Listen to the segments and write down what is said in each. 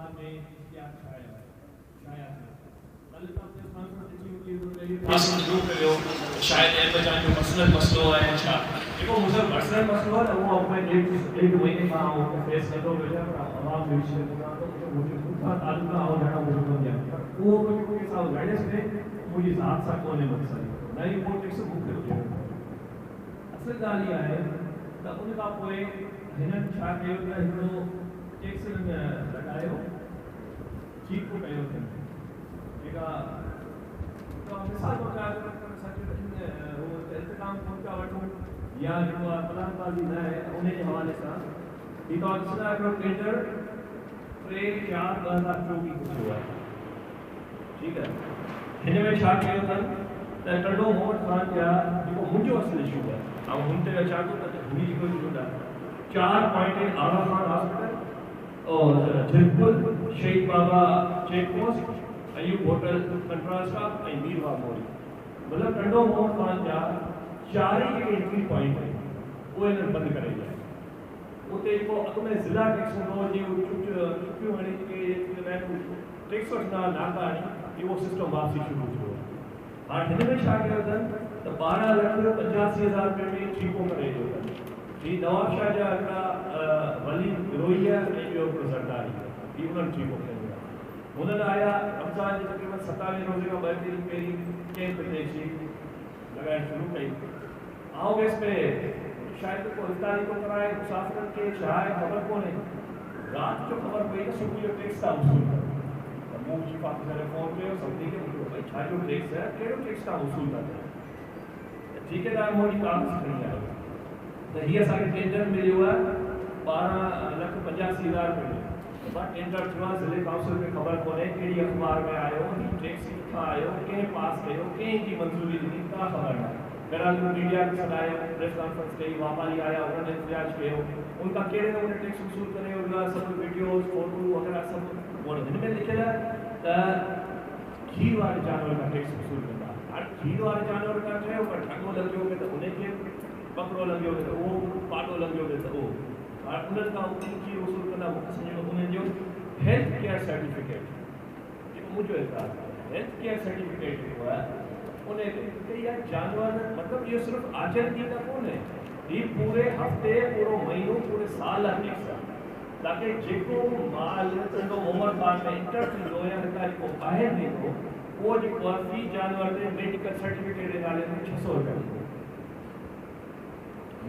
अखबार में इश्तिहार छाया था कल आपने सांसद जी पास जो कयो शायद ए बचा जो मसलो है अच्छा देखो मुझे मसलन मसलो है वो मैं एक महीने का हूं फेस कर दो बेटा आवाम में विषय बता तो मुझे खुद तालुका हो जाना मुझे बन गया वो के साथ गाइडेंस में मुझे साथ साथ कोने मकसद नहीं वो टेक्स बुक कर असल गाल ये है त उन का पोए हिनन छा कयो त हिकिड़ो टैक्स लॻायो चीफ को कयो जेका तो मिसाल तौर ते सच वो इंतजाम कोन पिया वठूं या जेको पलानबाज़ी न आहे उन जे हवाले सां ही तव्हां ॾिसंदा हिकिड़ो टेंडर 3/4/2024 को थियो आहे ठीकु आहे हिन में छा कयो अथनि त टंडो मोहम्मद ख़ान जा जेको मुंहिंजो असुल इशू आहे ऐं हुन ते अचां थो त हुन जेको इशू आहे 4 पॉइंट आइन आला खान हॉस्पिटल और झिरपुर शहीद बाबा check post Ayub hotel control staff ऐं मीरवा मोरी मतलब टंडो मोहम्मद खान जा 4 ही एंट्री पॉइंट है वो इन्हें बंद करे जाए उते को अग में जिला टैक्स हो जी चुकियो हणी के टैक्स वठना नाका हणी वो सिस्टम वापसी शुरू थियो हां हिन में छा कयो अथनि त 12,85,000 रुपए में ठीको करे जो ही नवाब शाह जा हिकिड़ा वली रोहिया ऐं ॿियो हिकिड़ो ज़रदारी ही उन्हनि ठीको कयो हुननि आया रमज़ान जे तक़रीबन 27 रोज़े खां 2 ॾींहं पहिरीं कैंप ते अची लगाइण शुरू कई आओ इस पे शायद को इफ्तारी को कराए मुसाफिरन के चाय खबर कोने रात जो खबर पई तो सुबह जो टैक्स का वसूल कर मुंह जी बात करे फोन पे समझी के मुझे भाई छा जो टैक्स है केड़ो टैक्स का वसूल कर ठेकेदार मोदी काम से नहीं आया तो ये सारे टेंडर मिले हुआ 12,85,000 रुपए बट टेंडर थवा जिले काउंसिल में खबर कोने केड़ी अखबार में आयो टैक्स किथा आयो के पास कयो के की मंजूरी दी का खबर है बहरहाल मीडिया के सदाए प्रेस कॉन्फ्रेंस कई वापारी आया उन्होंने इंतजाज किया उनका केड़े नमूने टैक्स वसूल करे उनका सब वीडियोस फोटो वगैरह सब वो हिन में लिखियल है खीर वाले जानवर का टैक्स वसूल करता और खीर वाले जानवर का है पर ठगो लग्यो के तो उन्हें के बकरो लग्यो के तो वो पाटो लग्यो के तो वो और उन्हें का खीर वसूल करना समझो उन्हें जो हेल्थ केयर सर्टिफिकेट जो मुझे हेल्थ केयर सर्टिफिकेट हुआ उन्हें या जानवर मतलब ये सिर्फ आचरण का कौन है ये पूरे हफ्ते पूरे महीनों पूरे साल टैक्स ताकि जेको माल तो उमर खान में इंटर थींदो या हितारी को ॿाहिरि वेंदो वो जो फी जानवर ते मेडिकल सर्टिफिकेट नाले ते 600 रुपया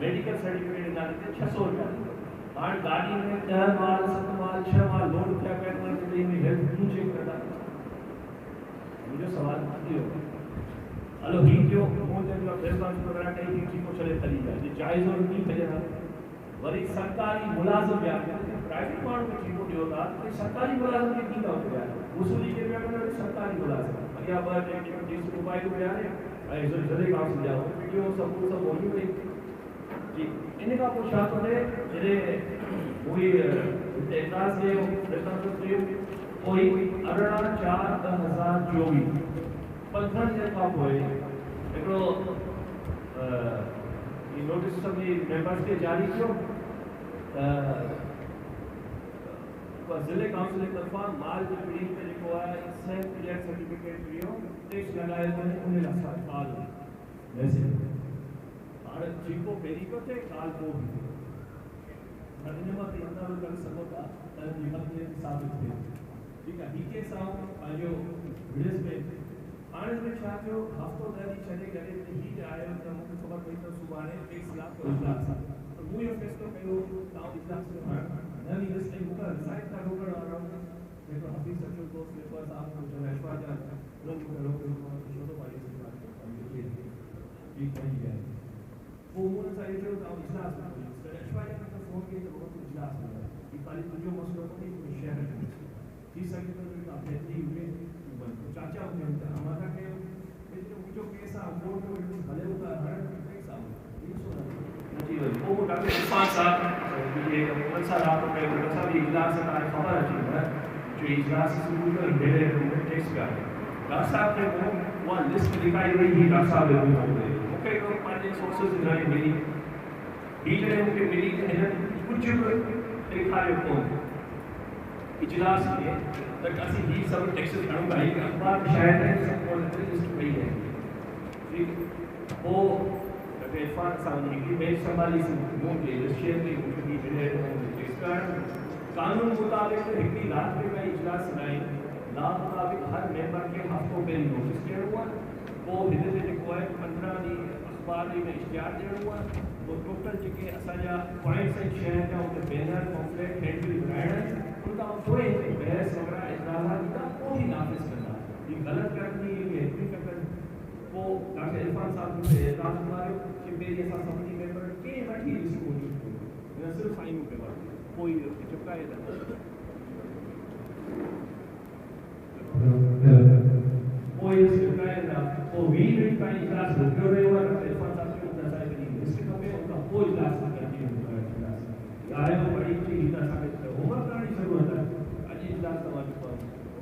मेडिकल सर्टिफिकेट नाले ते 600 रुपया हां गाड़ी में 10 माल 7 माल 6 माल लोड किया करने के लिए हेल्थ क्यों चेक करता मुझे सवाल कियो हेलो ही जो मुझे जो प्रेसवान वगैरह कहीं की को चले चली जाए ये जायज और नहीं भजना वरी सरकारी मुलाजिम या प्राइवेट माण्हू खे ठीकु ॾियो था कि सरकारी मुलाजिम खे कीअं था पिया वसूली के लिए सरकारी मुलाजिम अॻियां ॿ जेके मोबाइल हुया ऐं जॾहिं खां सम्झाओ वीडियो सभु होली वई जी इन खां पोइ छा थो थिए जॾहिं उहे हिते एतिराज़ कयो प्रेसवान कयो पोइ 18/4/2024 15 ॾींहं खां पोइ हिकिड़ो नोटिस सभी मेंबर्स के जारी किया जिले काउंसिल की तरफा माल की बिल्डिंग पे जो है सेल्फ क्लियर सर्टिफिकेट लियो टैक्स लगाए थे उन्हें लसा काल वैसे और जिनको पेरी को थे काल को भी अन्य मत अंदर कर सकता है निगम के साबित थे ठीक है बीके साहब जो विदेश में आने में छा जो हफ्तो दरी चले गए ही आए तो मुझे खबर पई तो सुबाने 1 लाख को इजलास तो वो ये फैसलो कयो ताऊ इजलास में नवी लिस्ट में मुका रिसाइट का रोकड़ आ रहा हूं देखो हफीज सचो दोस्त के पास आप जो ऐशवा जा उन को रोक छोटो भाई से बात करते हैं ये कहीं गए वो मुझे साइड से ताऊ इजलास में ऐशवा जा का फोन किया तो वो इजलास में ये खाली तुझे मसलो को नहीं शेयर करना इस सके तो आप बेहतरी हुए चाचा होते हमारा के जो केस आ कोर्ट में भले होता है केस आ ये सो जी वो डॉक्टर इरफान साहब ये कौन सा रात में कौन सा भी इजलास का खबर है जो इजलास से शुरू कर मेरे टैक्स का डॉक्टर साहब ने वो लिस्ट दिखाई हुई ही डॉक्टर साहब ने ओके को पांच सोर्सेस दिखाई मिली बीच में मुझे मिली है कुछ दिखाए कौन इजलास में तक असी ही सब टैक्सेस खड़ो भाई अखबार शायद है सब को लिस्ट पई है ठीक वो इरफान साहब की बेच संभाली से मोकले शेयर में की मिले इस कारण कानून मुताबिक हिकड़ी रात में का इजलास नहीं ला मुताबिक हर मेंबर के हफ्तों पे नोटिस दिया हुआ वो हिदे जे को है 15 दी अखबार में इश्तिहार दिया हुआ वो टोटल जेके असाजा पॉइंट्स एंड शेयर का उनके बैनर पॉम्फलेट हैंडल बनाना उनका कोई बहस वगैरह इजलास का कोई नाफिज करना ये गलत करनी ये हकीकत वो डॉक्टर इरफान साहब ने एतराज मारे कि मेरी ऐसा समिति मेंबर के वठी इसको मैं सिर्फ फाइन पे बात कोई चुका है कोई चुका है ना वो वी मिनट का इजलास रुके हुए हुआ डॉक्टर इरफान साहब की उनका साइड नहीं इसके कमे उनका कोई इजलास नहीं किया आए वो बड़ी चीज इतना साबित होमवर्क करने की जरूरत है आज इजलास समाज को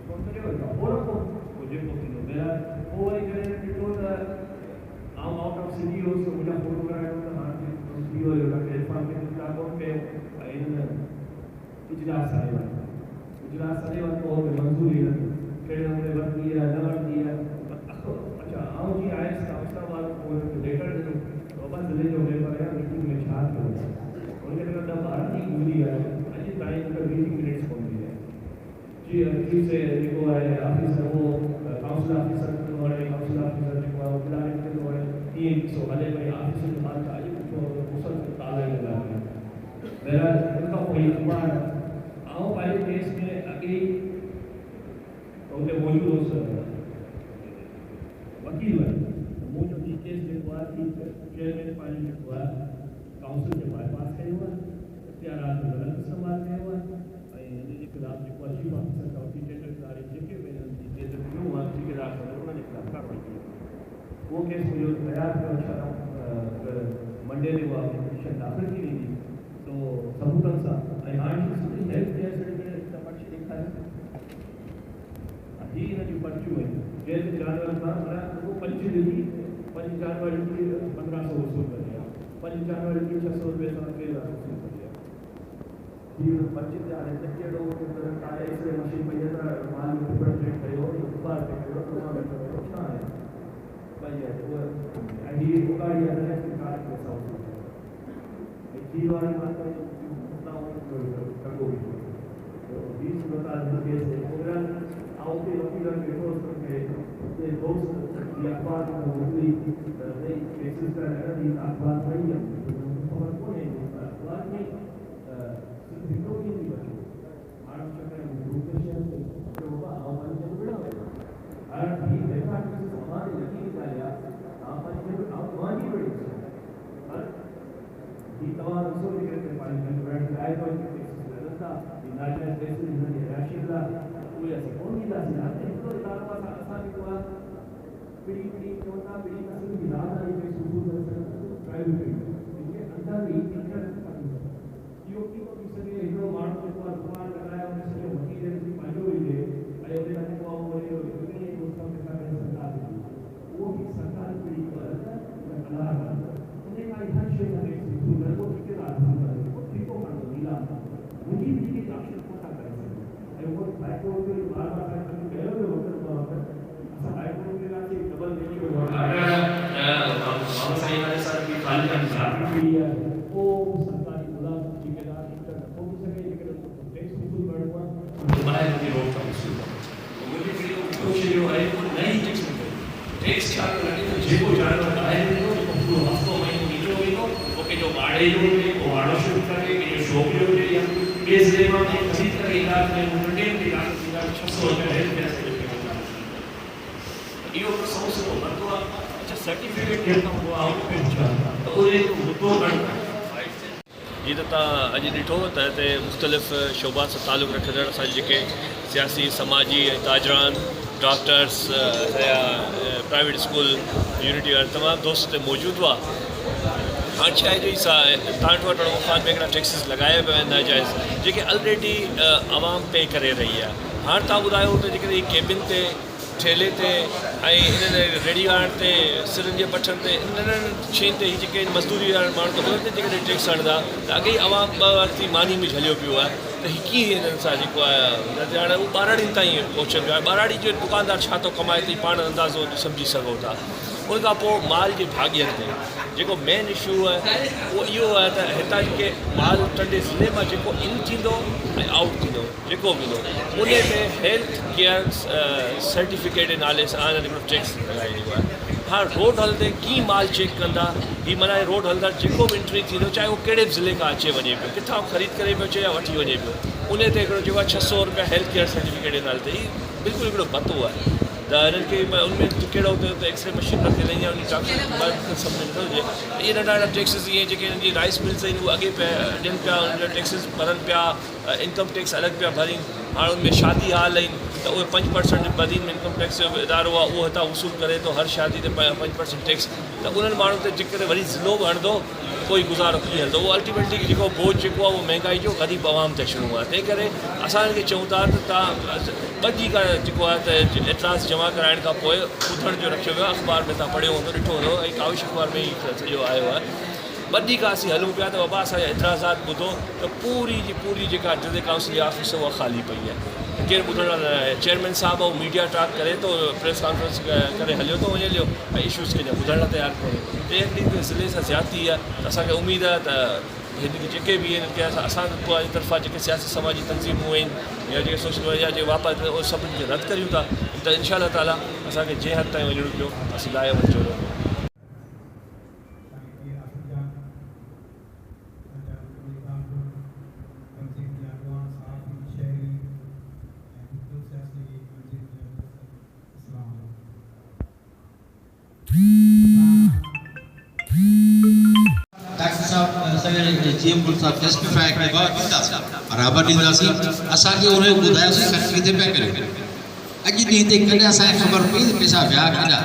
फोन करियो और को मुझे को मेरा वो एक रिपोर्ट आउट ऑफ सिटी हो सो मुझे फोटो कराया था हां की हो डॉक्टर इरफान के किताबों पे इन इजलास आए को मंजूरी है फिर हमने वर्क किया नंबर दिया अच्छा आओ जी आए संस्था वालों को लेटर दे तो बस ले जो मेरे पर मीटिंग में छाट हो उनके तरफ भारत की गुजरी है आज टाइम का मीटिंग मिनट्स पहुंची है जी ठीक से देखो है ऑफिसर वो काउंसिल ऑफिसर और काउंसिल ऑफिसर जो प्लानिंग के और टीम सो वाले भाई ऑफिसर के बाद आज तो मुसल ताला लगा मेरा उनका कोई अखबार आओ वाले केस में अगली उनके मौजूद हो वकील मौजूद केस के बाद चेयरमैन पार्लियामेंट हुआ काउंसिल के बाईपास कई हुआ इख्तियारात में गलत इस्तेमाल कई हुआ इनके खिलाफ जो चीफ ऑफिसर का टेंडर जारी जेके टेंडर क्यों हुआ ठेकेदार को उन्होंने खिलाफ कार्रवाई की वो केस मुझे तैयार कर मंडे ने हुआ पिटीशन दाखिल की नहीं तो सबूतन सा हाणे हेल्थ केयर सर्टिफिकेट का पर्ची लिखा है ही न जो पर्ची है जैसे जानवर था वो पर्ची दी 5 जानवर की 1500 वसूल कर दिया 5 जानवर की 600 रुपए से के वसूल कर दिया ये पर्ची से आने तक के लोगों के तरह काले से मशीन पे जरा माल में प्रोजेक्ट करो बार पे करो तो वहां बैठो अच्छा है भाई है वो आईडी को गाड़ी है कि कार के साथ है जी वाली बात है उतना करो तो 20 बता के से प्रोग्राम आउटे वकील के दोस्त के ये दोस्त ये अखबार में होती है केसेस का लगा ये अखबार पढ़ी है खबर को नहीं अखबार में सिर्फ की नहीं बची मानव चक्र में ग्रुप के शेयर जो होगा हमारे जब बड़ा है हर भी देखा कि हमारे लगी निकालिया हमारे जब हमारी बड़ी हर ये तमाम रसूल के पार्लियामेंट में आए तो केसेस लगा यूनाइटेड नेशंस में राशिदा ये कौन की दासी आते हैं तो इतारा पास आसान हुआ पीढ़ी चौथा पीढ़ी का सिर्फ विधान आई पे सुसु दर्शन प्राइवेट इनके अंदर भी इंटर यूपी को दूसरे हिंदू मार्ग के ऊपर भगवान लगाया उन्हें से वकील है कि पांचों ही है अयोध्या में को वो ये दोस्तों के साथ सरकार वो भी सरकार पीढ़ी को अलग अल्लाह उन्हें का हर क्षेत्र में सुसु दर्शन को ठेकेदार वो ठीक को कर दो नीला मुझे भी के राष्ट्र को था वो हाईकोर्ट के बार-बार करके गए हुए होते हैं वहां पर हाईकोर्ट के लाके डबल देने को हम सही वाले सर की खाली का हिसाब भी है वो सरकारी मुलाज ठेकेदार इंटर हो सके लेकिन टैक्स वसूल करना बाहर की रोक का वसूल मुझे वीडियो कोशिश जो है वो नहीं टैक्स चार्ज करने तो जेको जानवर बाहर नो तो पूरा हफ्तो महीनो नीचो महीनो ओके जो वाड़े जो वो वाड़ो शुरू करे कि जो शोपियो जो या केस लेवा में किसी तरह इलाज में मुंडे के इलाज का 600 रुपए है पैसे यो तो समझो मतलब अच्छा सर्टिफिकेट केतना हुआ आउट पे चाहता तो ये तो करना जी तो अॼु ॾिठो त हिते मुख़्तलिफ़ शोबा सां तालुक़ु रखंदड़ असांजे जेके सियासी समाजी ताजरान डॉक्टर्स या प्राइवेट स्कूल यूनिटी वारा तमामु दोस्त मौजूदु हुआ हाणे छा आहे जो तव्हां वटि मुफ़ाद में हिकिड़ा टैक्सिस लॻाया पिया आहिनि नाजाइज़ जेके ऑलरेडी आवाम पे करे रही आहे हाणे तव्हां ॿुधायो त जेकॾहिं केबिन ते ठेले ते ऐं इन्हनि रेडी वारनि ते सिरनि जे पठनि ते इन्हनि शयुनि ते जेके मज़दूरी वारा माण्हू त उन्हनि ते जेकॾहिं टैक्स हणंदा त अॻे अवाम ॿ वक़्ति मानी में झलियो पियो आहे त हीअ कीअं हिननि सां जेको आहे हाणे उहो ॿाराड़ियुनि ताईं पहुचनि पियो आहे। ॿाराड़ी जो दुकानदार छा थो कमाए थी पाण अंदाज़ो सम्झी सघो था। उन खां पोइ माल जे भाॻियनि ते जेको मेन इशू आहे उहो इहो आहे त हितां जेके माल टंडे ज़िले मां जेको इन थींदो ऐं आउट थींदो जेको बि उन में हेल्थ केयर सर्टिफिकेट जे नाले सां हिकिड़ो टैक्स लॻाइजो आहे। हाँ रोड हलंदे कीअं माल चेक कंदा हीअ माना रोड हलंदा जेको बि एंट्री थींदो चाहे उहो कहिड़े बि ज़िले खां अचे वञे पियो किथां ख़रीद करे पियो अचे या वठी वञे पियो उन ते हिकिड़ो जेको आहे 600 रुपया हेल्थ केयर सर्टिफिकेट जे नाले ते हीअ बिल्कुलु हिकिड़ो पतो आहे। त हिननि खे उनमें कहिड़ो हुते एक्सरे मशीन रखी लाइ उन डॉक्टर सम्झ नथो हुजे। इहे नंढा नंढा टैक्सिस इहे जेके हिननि जी राइस मिल्स आहिनि उहे अॻे पिया ॾियनि पिया उनजा टैक्सिस भरनि पिया इनकम टैक्स अलॻि पिया भरनि। हाणे उनमें शादी हाल आहिनि त उहे 5% बदीन में इनकम टैक्स जो इदारो आहे उहो हितां वसूल करे थो हर शादी ते 5% टैक्स। त उन्हनि माण्हुनि ते जेकॾहिं वरी ज़िलो बि हणंदो कोई गुज़ारो कीअं हलंदो उहो अल्टीमेटली जेको बोझ जेको आहे उहो महांगाई जो ग़रीब आवाम ते अचिणो आहे। तंहिं करे असां हिनखे चऊं था त तव्हां ॿ ॾींहं खां जेको आहे त एतिराज़ जमा कराइण खां पोइ ॿुधण जो रखियो वियो आहे। अख़बार में तव्हां पढ़ियो हूंदो ॾिठो हूंदो ऐं काविश अख़बार में ई सॼो आयो आहे। 2 ॾींहं खां असीं हलूं पिया त बाबा असांजा एतिराज़ात ॿुधो त पूरी जी पूरी जेका जिले काउंसिल जी ऑफिस उहा ख़ाली पई आहे। केरु ॿुधण लाइ न आहे। चेयरमैन साहिबु ऐं मीडिया टॉक करे थो प्रेस कॉन्फ्रेंस करे हलियो थो वञे लियो ऐं इशूज़ खे ॿुधण लाइ तयारु कोन्हे। 3 ॾींहं ते ज़िले सां ज़्यादती आहे त असांखे उमेदु आहे त हिनखे जेके बि आहिनि की असां पंहिंजी तरफ़ां जेके सियासी समाजी तंज़ीमूं आहिनि या जेके सोशल मीडिया जे वापारु उहे सभिनी खे रद्द करियूं था त इनशा ताला असांखे जंहिं हद ताईं वञिणो पियो असीं लाइ वञिजो रहंदो। जीएम साहब टेस्टिफाई करे बराबरि ॾींदासीं असांखे उन ॿुधायोसीं ख़र्च किथे पिया करियो। अॼु ॾींहं ते कॾहिं असांखे ख़बर पई त पैसा विया केॾा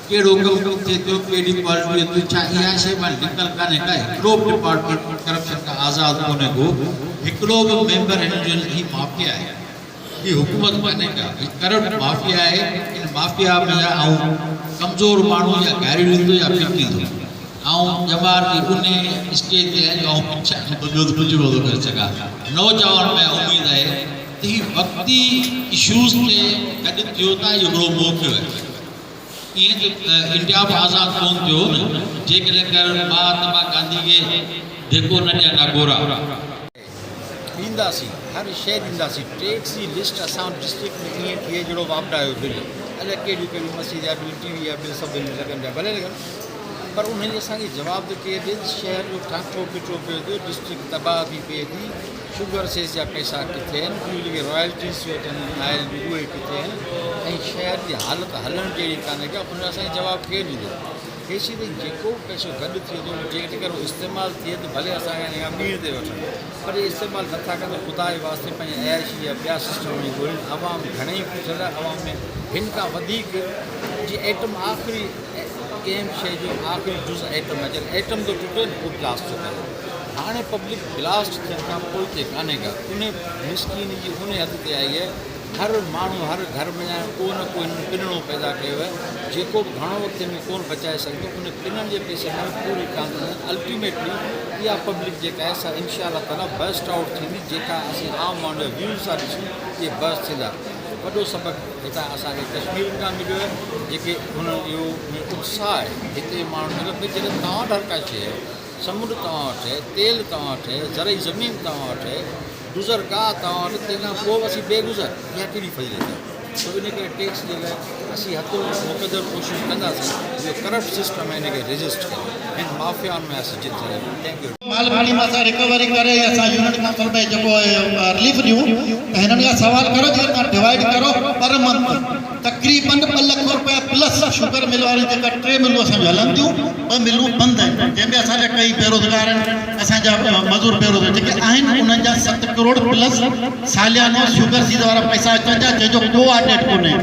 कहिड़ो कमु थिए थो कहिड़ी क्वालिटी थी छा इहा शइ मां निकल कान्हे का हिकिड़ो बि डिपार्टमेंट करप्शन खां आज़ादु कोन्हे को हिकिड़ो बि मेंबर हिन जो ही माफ़िया आहे ही हुकूमत कान्हे का करप्ट माफ़िया आहे। इन माफ़िया में ऐं कमज़ोर माण्हू या घायलु ईंदो या पिटींदो ऐं जवान की उन स्टेज ते आहिनि ऐं पिछा ॿियो त कुझु नथो करे सघां। नौजवान में उमेदु आहे त हीउ वक़्ती इशूज़ ते गॾु थियो था इहो हिकिड़ो मौक़ो आहे। ईअं त इंडिया बि आज़ादु कोन थियो न जेकॾहिं कर महात्मा गांधी खे जेको न ॾियनि अगोरा ॾींदासीं हर शइ ॾींदासीं। टैक्स जी लिस्ट असां डिस्ट्रिक्ट में ईअं थिए जहिड़ो वापरायो बिल अलाए कहिड़ियूं कहिड़ियूं मसीद जा बिल टीवी जा बिल सभु बिल लॻनि पिया भले लॻनि पर उन्हनि असांखे जवाबु त केरु ॾे शहर जो टांको पिटो पियो थो डिस्ट्रिक्ट तबाह थी पए थी शुगर सेस जा पैसा किथे आहिनि ॿियूं जेके रॉयल्टीज़ आयल उहे किथे आहिनि ऐं शहर जी हालति हलणु जहिड़ी कान्हे का उन असांखे जवाबु केरु ॾींदो। हेसी ताईं जेको पैसो गॾु थिए थो जेकर उहो इस्तेमालु थिए त भले असांखे ॿीहर ते वठनि पर इस्तेमालु नथा कनि ख़ुदा जे वास्ते पंहिंजे अयाशी या ॿिया सिस्टम जी ॻोल्हियुनि आवाम घणेई पुछियल आहे आवाम में हिन खां वधीक जी एटम आख़िरी कंहिं शइ जो आख़िरी जुज़ एटम आहे जॾहिं एटम थो टुटे न उहो ब्लास्ट थो करे। हाणे पब्लिक ब्लास्ट थियण खां पोइ ते कान्हे का उन मिसकिन जी उन हद ते आई आहे हर माण्हू हर घर में को न को हिननि पिनणो पैदा कयो आहे जेको बि घणो वक़्त में कोन बचाए सघंदो उन पिननि जे पैसे में पूरी कान अल्टीमेटली इहा पब्लिक जेका आहे सा इनशा ताला बस्ट आउट थींदी जेका असीं आम माण्हू जा व्यूज़ था ॾिसूं इहे बस्ट थींदा। वॾो सबक़ु हितां असांखे कश्मीर खां मिलियो आहे जेके हुन इहो उत्साह आहे हिते माण्हू मतिलबु भई जॾहिं तव्हां वटि हर का शइ आहे समुंड तव्हां वटि आहे तेल तव्हां वटि आहे ज़रई ज़मीन तव्हां वटि आहे गुज़रगाह तव्हां वटि तंहिंखां पोइ असीं बेगुज़र इहा कहिड़ी फज़ीलत आहे। तो इन करे टैक्स जे लाइ असीं हथो मुक़दर कोशिशि कंदासीं जो करप्ट सिस्टम आहे हिनखे रजिस्ट कयूं हिन माफ़ियाउनि में असीं जित कयूं। Thank U. माल भाड़ी में असां रिकवरी करे असां यूनिट काउंसिल में जेको रिलीफ ॾियूं त हिननि खां सवाल करो जेकर तव्हां डिवाइड करो पर मंथ तक़रीबन 2 लख रुपया प्लस शुगर मिल वारी जेका 3 मिलूं असांजूं हलनि थियूं 2 मिलूं बंदि आहिनि जंहिंमें असांजा कई बेरोज़गार आहिनि असांजा मज़दूर बेरोज़गार जेके आहिनि उन्हनि जा 7 करोड़ प्लस सालियानो शुगर सीध वारा पैसा अचनि था जंहिंजो को ऑडिट कोन्हे।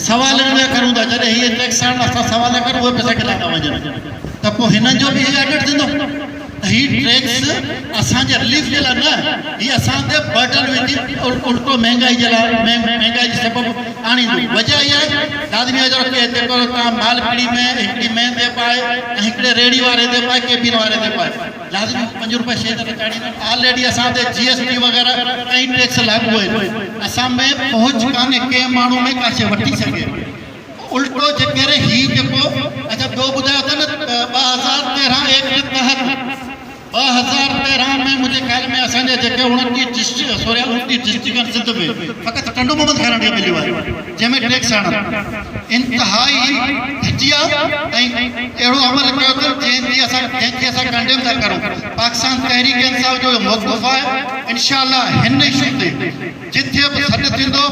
सवाल हिन लाइ करूं था जॾहिं हीअ टैक्स आणनि असां सवाल करूं उहे पैसा किथां था वञनि त पोइ हिननि जो बि ऑडिट थींदो ही ट्रैक्स असांजे रिलीफ जे लाइ न, ही असांखे बर्डन विझी उल्टो महांगाई जे लाइ महांगाई जे सबबु आणींदो। वजह इहा आहे लाज़मी आहे की जेको तव्हां मालपीड़ी में हिकिड़ी मेन ते पाए ऐं हिकिड़े रेड़ी वारे ते पाए केबिन वारे ते पाए लाज़मी 5 रुपए शइ त चाढ़ींदा। ऑलरेडी असांजे GST वग़ैरह कई टैक्स लागू आहिनि, असां में पहुच कान्हे कंहिं माण्हू में का शइ वठी सघे। उल्टो जेकर ही जेको अच्छा ॿियो ॿुधायो था न 2013 एक्ट जे तहत 2013 में मुझे ख्याल में असांजे जेके 29 डिस्ट्रिक्ट सिंध में फ़क़ति टंडो मोहम्मद खान खे मिलियो आहे जंहिंमें टैक्स आणनि इंतिहाई घटिया ऐं अहिड़ो अमल कयो अथनि जंहिंखे असां कंडेम था करूं। पाकिस्तान तहरीक इंसाफ़ जो मौक़िफ़ आहे इंशाअल्लाह हिन इशू ते जिथे बि सॾु थींदो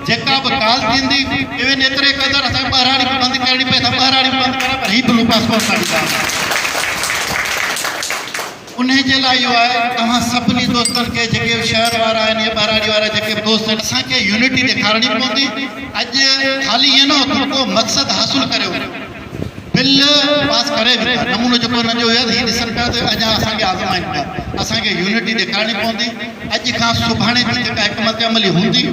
जेका बि ॻाल्हि थींदी इवन एतिरे क़दुरु असां ॿाहिराणी बंदि करणी पए त ॿाहिराणी बंदि करा पर ही ब्लू पासपोर्ट काढी उन जे लाइ इहो आहे तव्हां सभिनी दोस्तनि खे जेके शहर वारा आहिनि या ॿाहिराड़ी वारा जेके दोस्त आहिनि असांखे यूनिटी ॾेखारणी पवंदी। अॼु ख़ाली ईअं न हो को मक़सदु हासिलु करियो बिल पास करे बि था नमूनो जेको हुननि जो हुयो हीअ ॾिसनि पिया त अञा असांखे आज़माइनि पिया। असांखे यूनिटी ॾेखारणी पवंदी। अॼु खां सुभाणे जी जेका हिकमत अमली हूंदी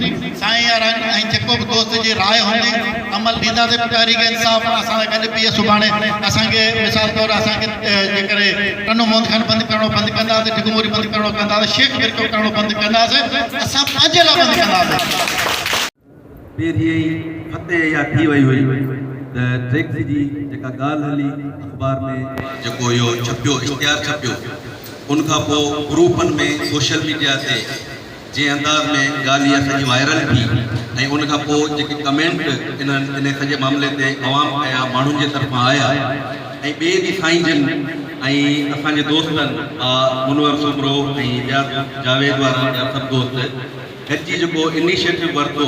साईं यारनि ऐं जेको बि दोस्त जी राय हूंदी अमल ॾींदासीं तहरीक इंसाफ़ असां गॾु बीह सुभाणे असांखे मिसाल तौरु असांखे जेकर टनो मोहम्मद खान बंदि कंदासीं ढिगमोरी बंदि करणो कंदासीं शेख बिरको करणो बंदि कंदासीं असां पंहिंजे लाइ बंदि कंदासीं। पहिरीं फतेह या थी वई हुई त टैक्स जी जेका ॻाल्हि हली अख़बार में जेको इहो छपियो इश्तिहार छपियो उनखां पोइ ग्रुपनि में सोशल मीडिया ते जंहिं अंदाज़ में ॻाल्हि इहा सॼी वायरल थी ऐं उनखां पोइ जेके कमेंट इन सॼे मामले ते अवाम कया माण्हुनि जे तरफ़ां आया ऐं ॿिए ॾींहुं साईं जिन ऐं असांजे दोस्तनि मुनवर सुमरो ऐं ॿिया जावेद वारा ॿिया सभु दोस्त गॾिजी जेको इनिशिएटिव वरितो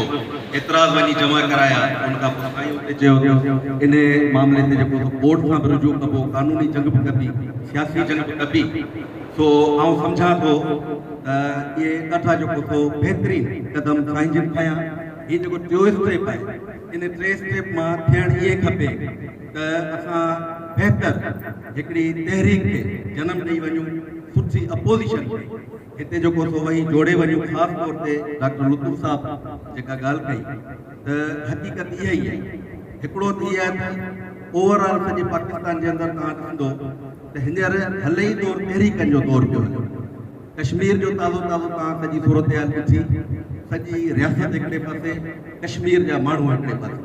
एतिराज़ वञी जमा कराया उनखां पोइ साईं उते चयो इन मामले ते जेको कोर्ट सां बि रुजू कबो कानूनी जंग बि कबी सियासी जंग बि कबी। सो आउं सम्झां थो त इहे ॾाढा जेको थो बहितरीनु क़दम साईं जिन खयां। हीअ जेको टियों स्टेप आहे इन 3 स्टेप मां थियणु इहे खपे त असां बहितर हिकिड़ी तहरीक खे जनम ॾेई वञूं सुठी अपोज़िशन खे हिते जेको थो वही जोड़े वञूं। ख़ासि तौर ते डॉक्टर लुतुफ़ साहब जेका ॻाल्हि कई त हक़ीक़त इहा ई आहे हिकिड़ो थी आहे त ओवरऑल सॼे पाकिस्तान जे अंदरि तव्हां ॾिसंदो त हींअर हले ई दौरु तहरीकनि जो दौरु पियो हले। कश्मीर जो ताज़ो तव्हां सॼी सूरत हाल ॾिठी सॼी रियासत हिकिड़े पासे कश्मीर जा माण्हू हिकिड़े पासे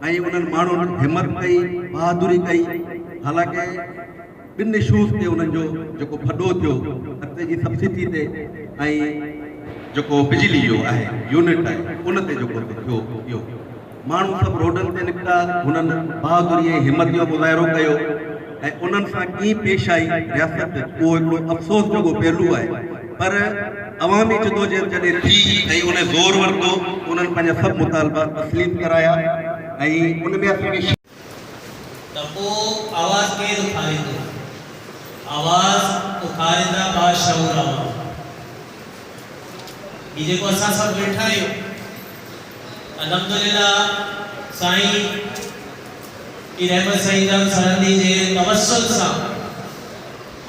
ऐं उन्हनि माण्हुनि हिमत कई बहादुरी कई। हालांकि ॿिनि इशूज़ ते उन्हनि जो जेको भॾो थियो अटे जी सब्सिडी ते ऐं जेको बिजली जो आहे यूनिट आहे उन ते जेको थियो इहो माण्हू सभु रोडनि ते निकिता हुननि बहादुरी ऐं हिमत जो मुज़ाहिरो कयो ऐं उन्हनि सां कीअं पेश आई रियासत उहो हिकिड़ो अफ़सोस जो पहलू आहे। पर अवामी जदोजहद जॾहिं थी ऐं उन ज़ोर वरितो उन्हनि पंहिंजा सभु मुतालबा तस्लीम कराया ऐं उन में असांखे त पोइ आवाज़ केरु उथारींदो? आवाज़ उथारींदा बाशऊर आवाज़। हीउ जेको असां सभु वेठा आहियूं अल्हम्दुलिल्लाह साईं की रहमत सईद सरंदी जे तवस्सुल सां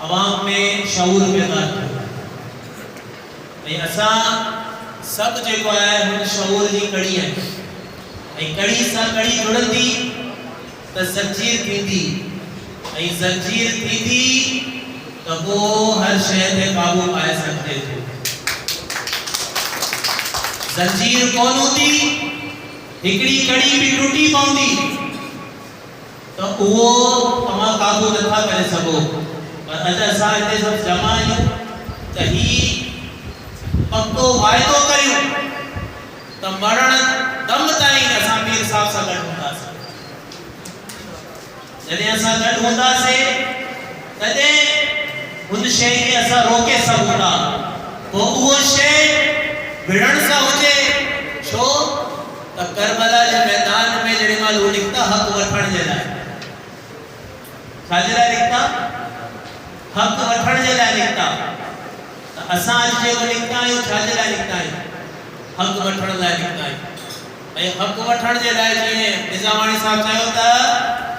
अवाम में शऊर पैदा थियो ऐं असां सभु जेको आहे हुन शऊर जी कड़ी आहे ऐं कड़ी सां कड़ी जुड़ंदी त ज़ंजीर थींदी ऐं ज़ंजीर थींदी त पोइ हर शइ ते काबू पाए सघिजे थो। ज़ंजीर कोन हूंदी हिकिड़ी कड़ी बि टुटी पवंदी त उहो तव्हां काबू नथा करे सघो। पर अॼु असां हिते सभु जमा आहियूं त ही पक्को वाइदो करियूं त मरण दम ताईं असां पीर साहब सां गॾु हूंदासीं। जॾहिं असां गॾु हूंदासीं तॾहिं हुन शइ खे असां रोके सघूं था। पोइ उहो शइ विढ़ण सां हुजे छो त करबला जे मैदान में जॾहिं महिल हू निकिता हक़ वठण जे लाइ छाजे लाइ निकिता? हक़ वठण जे लाइ निकिता। त असां अॼु जेको निकिता आहियूं छाजे लाइ निकिता आहियूं? हक़ वठण लाइ निकिता आहियूं। ऐं हक़ वठण जे लाइ जीअं निज़ामाणी साहब चयो त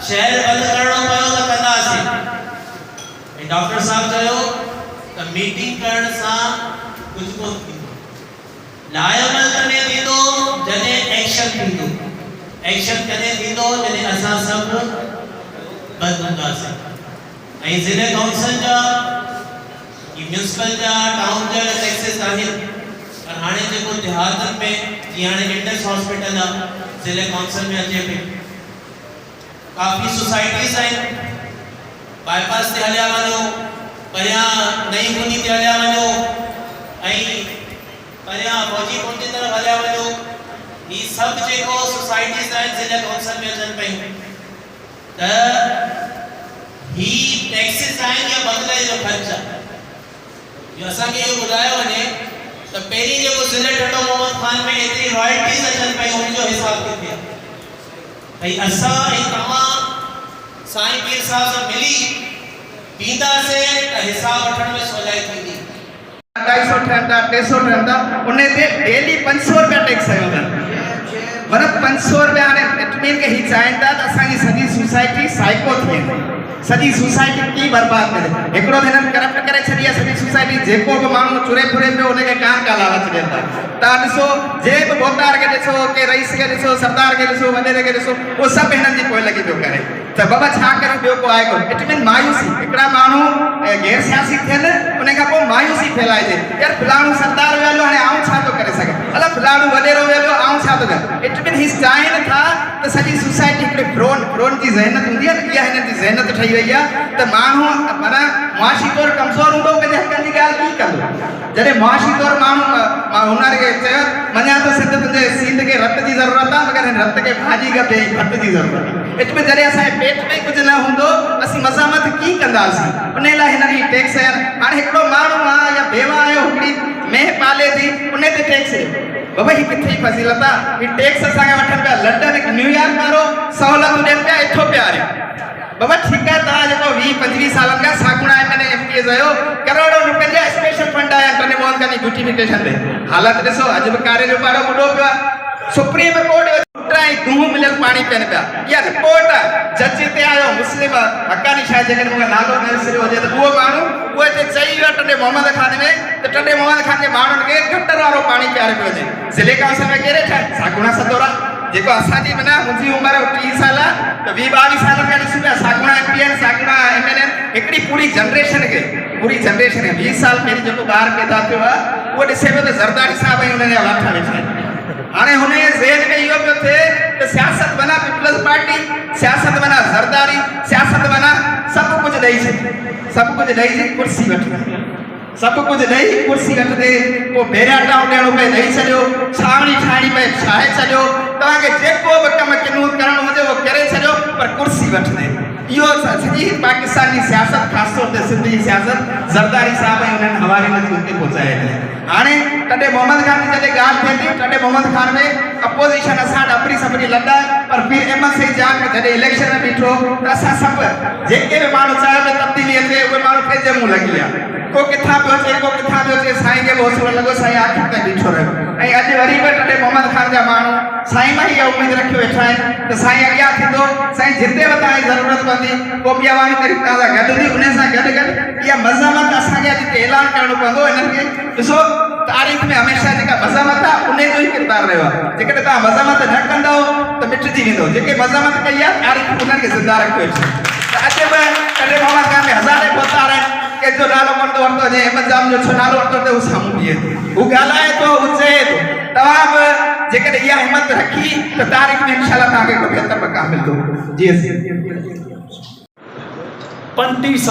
शहर बंदि करणो पियो त कंदासीं ऐं डॉक्टर साहब चयो त मीटिंग करण सां कुछ कोन थींदो, लाइबल कने थींदो जने एक्शन थींदो, एक्शन कने थींदो जने असां सब बदलंदासीं। ऐं ज़िले काउंसिल जा म्यूनिसिपल जा टाउन जा टैक्सेस आहिनि, पर हाणे जेको देहातनि में जीअं हाणे इंडस हॉस्पिटल आहे ज़िले काउंसिल में अचे पई, काफ़ी सोसाइटीज़ आहिनि, बाईपास ते हलिया वञो, परियां नई मुनी ते हलिया वञो, ऐं परियां फौजी पुल जी तरफ़ हलिया वञो, ही सभु जेको सोसाइटीज़ आहिनि ज़िले काउंसिल में अचनि पयूं, त ही टैक्सेस आहिनि या बंगले जो ख़र्च आहे। जो असांखे इहो ॿुधायो वञे त पहिरीं जेको ज़िले टटो मोहम्मद खान में एतिरी रॉयल्टीज़ अचनि पयूं, उनजो हिसाब किथे आहे? भई असां ऐं तव्हां साईं पीर साहब सां मिली बींदासीं त हिसाब वठण में सवलाई थींदी। 250 ठहंदा 300 ठहंदा, उन ते डेली 500 रुपया टैक्स आयो अथनि, मतिलबु 500 रुपया। हाणे इट मीन के ही चाहिनि था त असांजी सॼी सोसाइटी साइको थी वेंदी, सॼी सोसाइटी की बर्बाद करे, हिकिड़ो हिननि करप्ट करे छॾी आहे सॼी सोसाइटी। जेको बि माण्हू चुरे फुरे पियो उनखे कान का लालच ॾियनि था। तव्हां ॾिसो, जे बि बोतार खे ॾिसो, के रईस खे ॾिसो, सरदार खे ॾिसो, वॾेरे खे ॾिसो, उहो सभु हिननि जी पोइ लॻी पियो करे। त बाबा छा करूं, ॿियो को आहे कोन। इट मीन मायूसी, हिकिड़ा माण्हू गैर सियासी थियनि, उन खां पोइ मायूसी फैलाइजे, यार फलाणो सरदार वियो, हाणे आउं छा थो करे सघां, अलाए फलाणो वॾेरो वियो, आउं छा थो कयां। इट मीन ही चाहिनि था त सॼी सोसाइटी हिकिड़े फ्रोन जी ज़हनत हूंदी आहे न, इहा हिननि जी ज़हनत ठही वई आहे त माण्हू माना मुआशी तौरु कमज़ोर हूंदो, पंहिंजे हक़नि जी ॻाल्हि कीअं कंदो। जॾहिं मुआशी तौरु माण्हू हुनर खे चयो, मञा थो सिंध तुंहिंजे सींध खे रत जी ज़रूरत आहे, मगर हिन रत खे भाॼी खपे, भट जी ज़रूरत आहे। इट में जॾहिं असांजे पेट में कुझु न हूंदो, असीं मज़ामत कीअं कंदासीं? उन लाइ हिननि टैक्स आहिनि। हाणे हिकिड़ो माण्हू आहे या बेवा आहे, हिकिड़ी मेंह पाले थी, उन ते टैक्स ॾियो। बाबा ही किथे फज़ीलत आहे? ही टैक्स असांखे वठनि पिया लंडन न्यूयॉर्क वारो, सहूलियतूं ॾियनि पिया इथोपिया वारे। बाबा ठीकु आहे, तव्हां जेको 20-25 सालनि खां सागुणा MLA MPs आहियो, करोड़ों रुपए जा स्पेशल फंड आया टने मोहन खानी ब्यूटिफिकेशन ते। हालत ॾिसो, अॼु बि कारे जो पारो ॿुॾो पियो आहे। सुप्रीम कोर्ट दूं मिलियल पाणी पियनि पिया, इहा रिपोर्ट आहे। जज ते आयो मुस्लिम हक़ानी शायदि, जेकॾहिं मूंखे नालो न विसरियो हुजे त उहो माण्हू उहो हिते चई वियो टने मोहम्मद खान में त टने मोहम्मद खान जे माण्हुनि खे गटर वारो पाणी पियारे पियो वञे। ज़िले काउंसिल में कहिड़े ठाहे सागुणा सदोरा, जेको असांजी माना मुंहिंजी उमिरि 30 साल आहे त 20-22 साल खां ॾिसूं पिया सागुणा MP आहिनि, सागुणा MLA आहिनि। हिकिड़ी पूरी जनरेशन खे 20 साल पहिरीं जेको ॿार पैदा थियो आहे, उहो ॾिसे पियो त ज़रदारी साहब ऐं हुनजा वाठा वेठा आहिनि। हाणे हुन जे ज़हन में इहो पियो थिए त सियासत माना पीपल्स पार्टी, सियासत माना ज़रदारी, सियासत माना सभु कुझु ॾेई छॾ, सभु कुझु ॾेई कुर्सी वठि, सभु कुझु ॾेई कुर्सी वठंदे पोइ बेराटाऊं ॾियणो पए, ॾेई छॾियो, छावणी ठाहिणी पए, ठाहे छॾियो, तव्हांखे जेको बि कमु किनून करणो हुजे उहो करे छॾियो, पर कुर्सी वठंदे। इहो सॼी पाकिस्तान जी सियासत, ख़ासि तौर ते सिंध जी सियासत ज़रदारी साहब ऐं हुननि हवाले में हुते पहुचाए ॾिनी। हाणे तॾहिं मोहम्मद खान जी जॾहिं ॻाल्हि थिए थी, तॾहिं मोहम्मद खान में अपोज़िशन असां अपरी सपरी लड़ा, पर फिर MSA जान में जॾहिं इलेक्शन में बीठो त असां सभु जेके बि माण्हू चाहियो पिया तब्दीली अचे, उहे माण्हू पंहिंजे मुंहुं लॻी विया। को किथां पियो अचे, को किथां पियो अचे, साईं खे बि हौसलो लॻो, साईं आख़िर ताईं बीठो रहियो। ऐं अॼु वरी बि टटे मोहम्मद खान जा माण्हू साईं मां इहा उमेद रखी वेठा आहिनि त साईं अॻियां थींदो, साईं जिते बि तव्हांजी ज़रूरत पवंदी पोइ ॿिया माण्हू तरीक़े सां गॾु थी, उन सां गॾु गॾु इहा मज़ामत असांखे अॼु हिते ऐलान करणो पवंदो। हिननि खे ॾिसो, तारीख़ में हमेशह जेका मज़ामत आहे उन जो ई किरदारु रहियो आहे। जेकॾहिं तव्हां मज़ामत न कंदव त मिटिजी वेंदो। जेके मज़ामत कई आहे, तारीख़ उन्हनि खे ज़िंदा रखियो आहे। त अॼु बि कॾहिं मोहम्मद खान में हज़ारे बोतार आहिनि, कंहिंजो नालो कोन थो वरितो वञे, अहमद जाम जो छो नालो वरितो त हू साम्हूं बीहे थो, हू ॻाल्हाए थो, हू चए थो। तव्हां बि जेकॾहिं इहा हिमत रखी त तारीख़ में इंशाअल्लाह तव्हांखे 75 मक़ाम मिलंदो। जी 35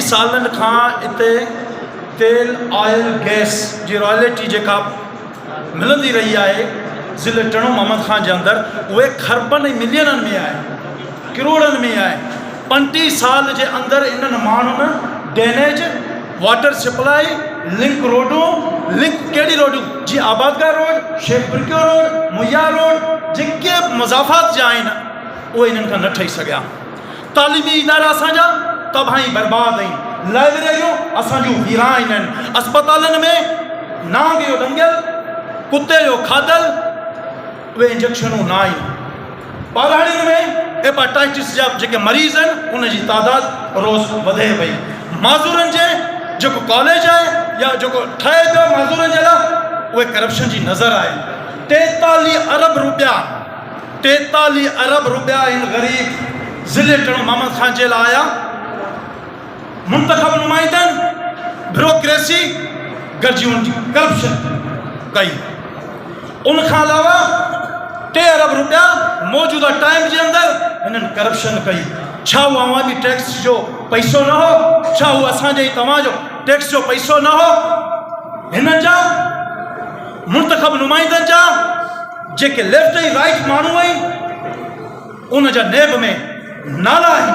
सालनि खां हिते तेल, ऑयल, गैस जी रॉयल्टी जेका मिलंदी रही आहे ज़िले टणो मोहम्मद खान जे अंदरि, उहे खरबनि ऐं मिलियननि में आहे, करोड़नि में आहे। 35 साल जे अंदरि इन्हनि माण्हुनि ड्रेनेज, वाटर सप्लाई, लिंक रोडूं, लिंक कहिड़ी रोडूं, जीअं आबादगार रोड, शेख बुरकियो रोड, मुया रोड, जेके मज़ाफ़ात जा आहिनि उहे इन्हनि खां न ठही सघिया। तालीमी इदारा असांजा तबाही बर्बाद आहिनि, लाइब्रेरियूं असांजूं वीरान आहिनि, अस्पतालनि में नांग जो दंगियल, कुते जो खाधल, उहे इंजेक्शनूं न आहिनि। पाराड़ियुनि में हेपाटाइटिस जा जेके मरीज़ आहिनि उन जी तादाद रोज़ वधे पई। माज़ूरनि जे जेको कॉलेज आहे या जेको ठहे पियो माज़ूरनि जे लाइ उहे करप्शन जी नज़र आहे। 43 अरब रुपया इन ग़रीब ज़िले टणो मोहम्मद ख़ान जे लाइ आया। मुंतखब नुमाइंदनि ब्यूरोक्रेसी गॾिजी उनजी करप्शन कई। उनखां अलावा 3 अरब रुपया मौजूदा टाइम जे अंदरि हिननि करप्शन कई। छा उहो अवामी टैक्स जो पैसो न हो? छा उहो असांजे तव्हांजो टैक्स जो पैसो न हो? हिननि जा मुंतखब नुमाइंदनि जा जेके लेफ्ट ऐं राइट माण्हू आहिनि उन जा नेब में नाला आहिनि।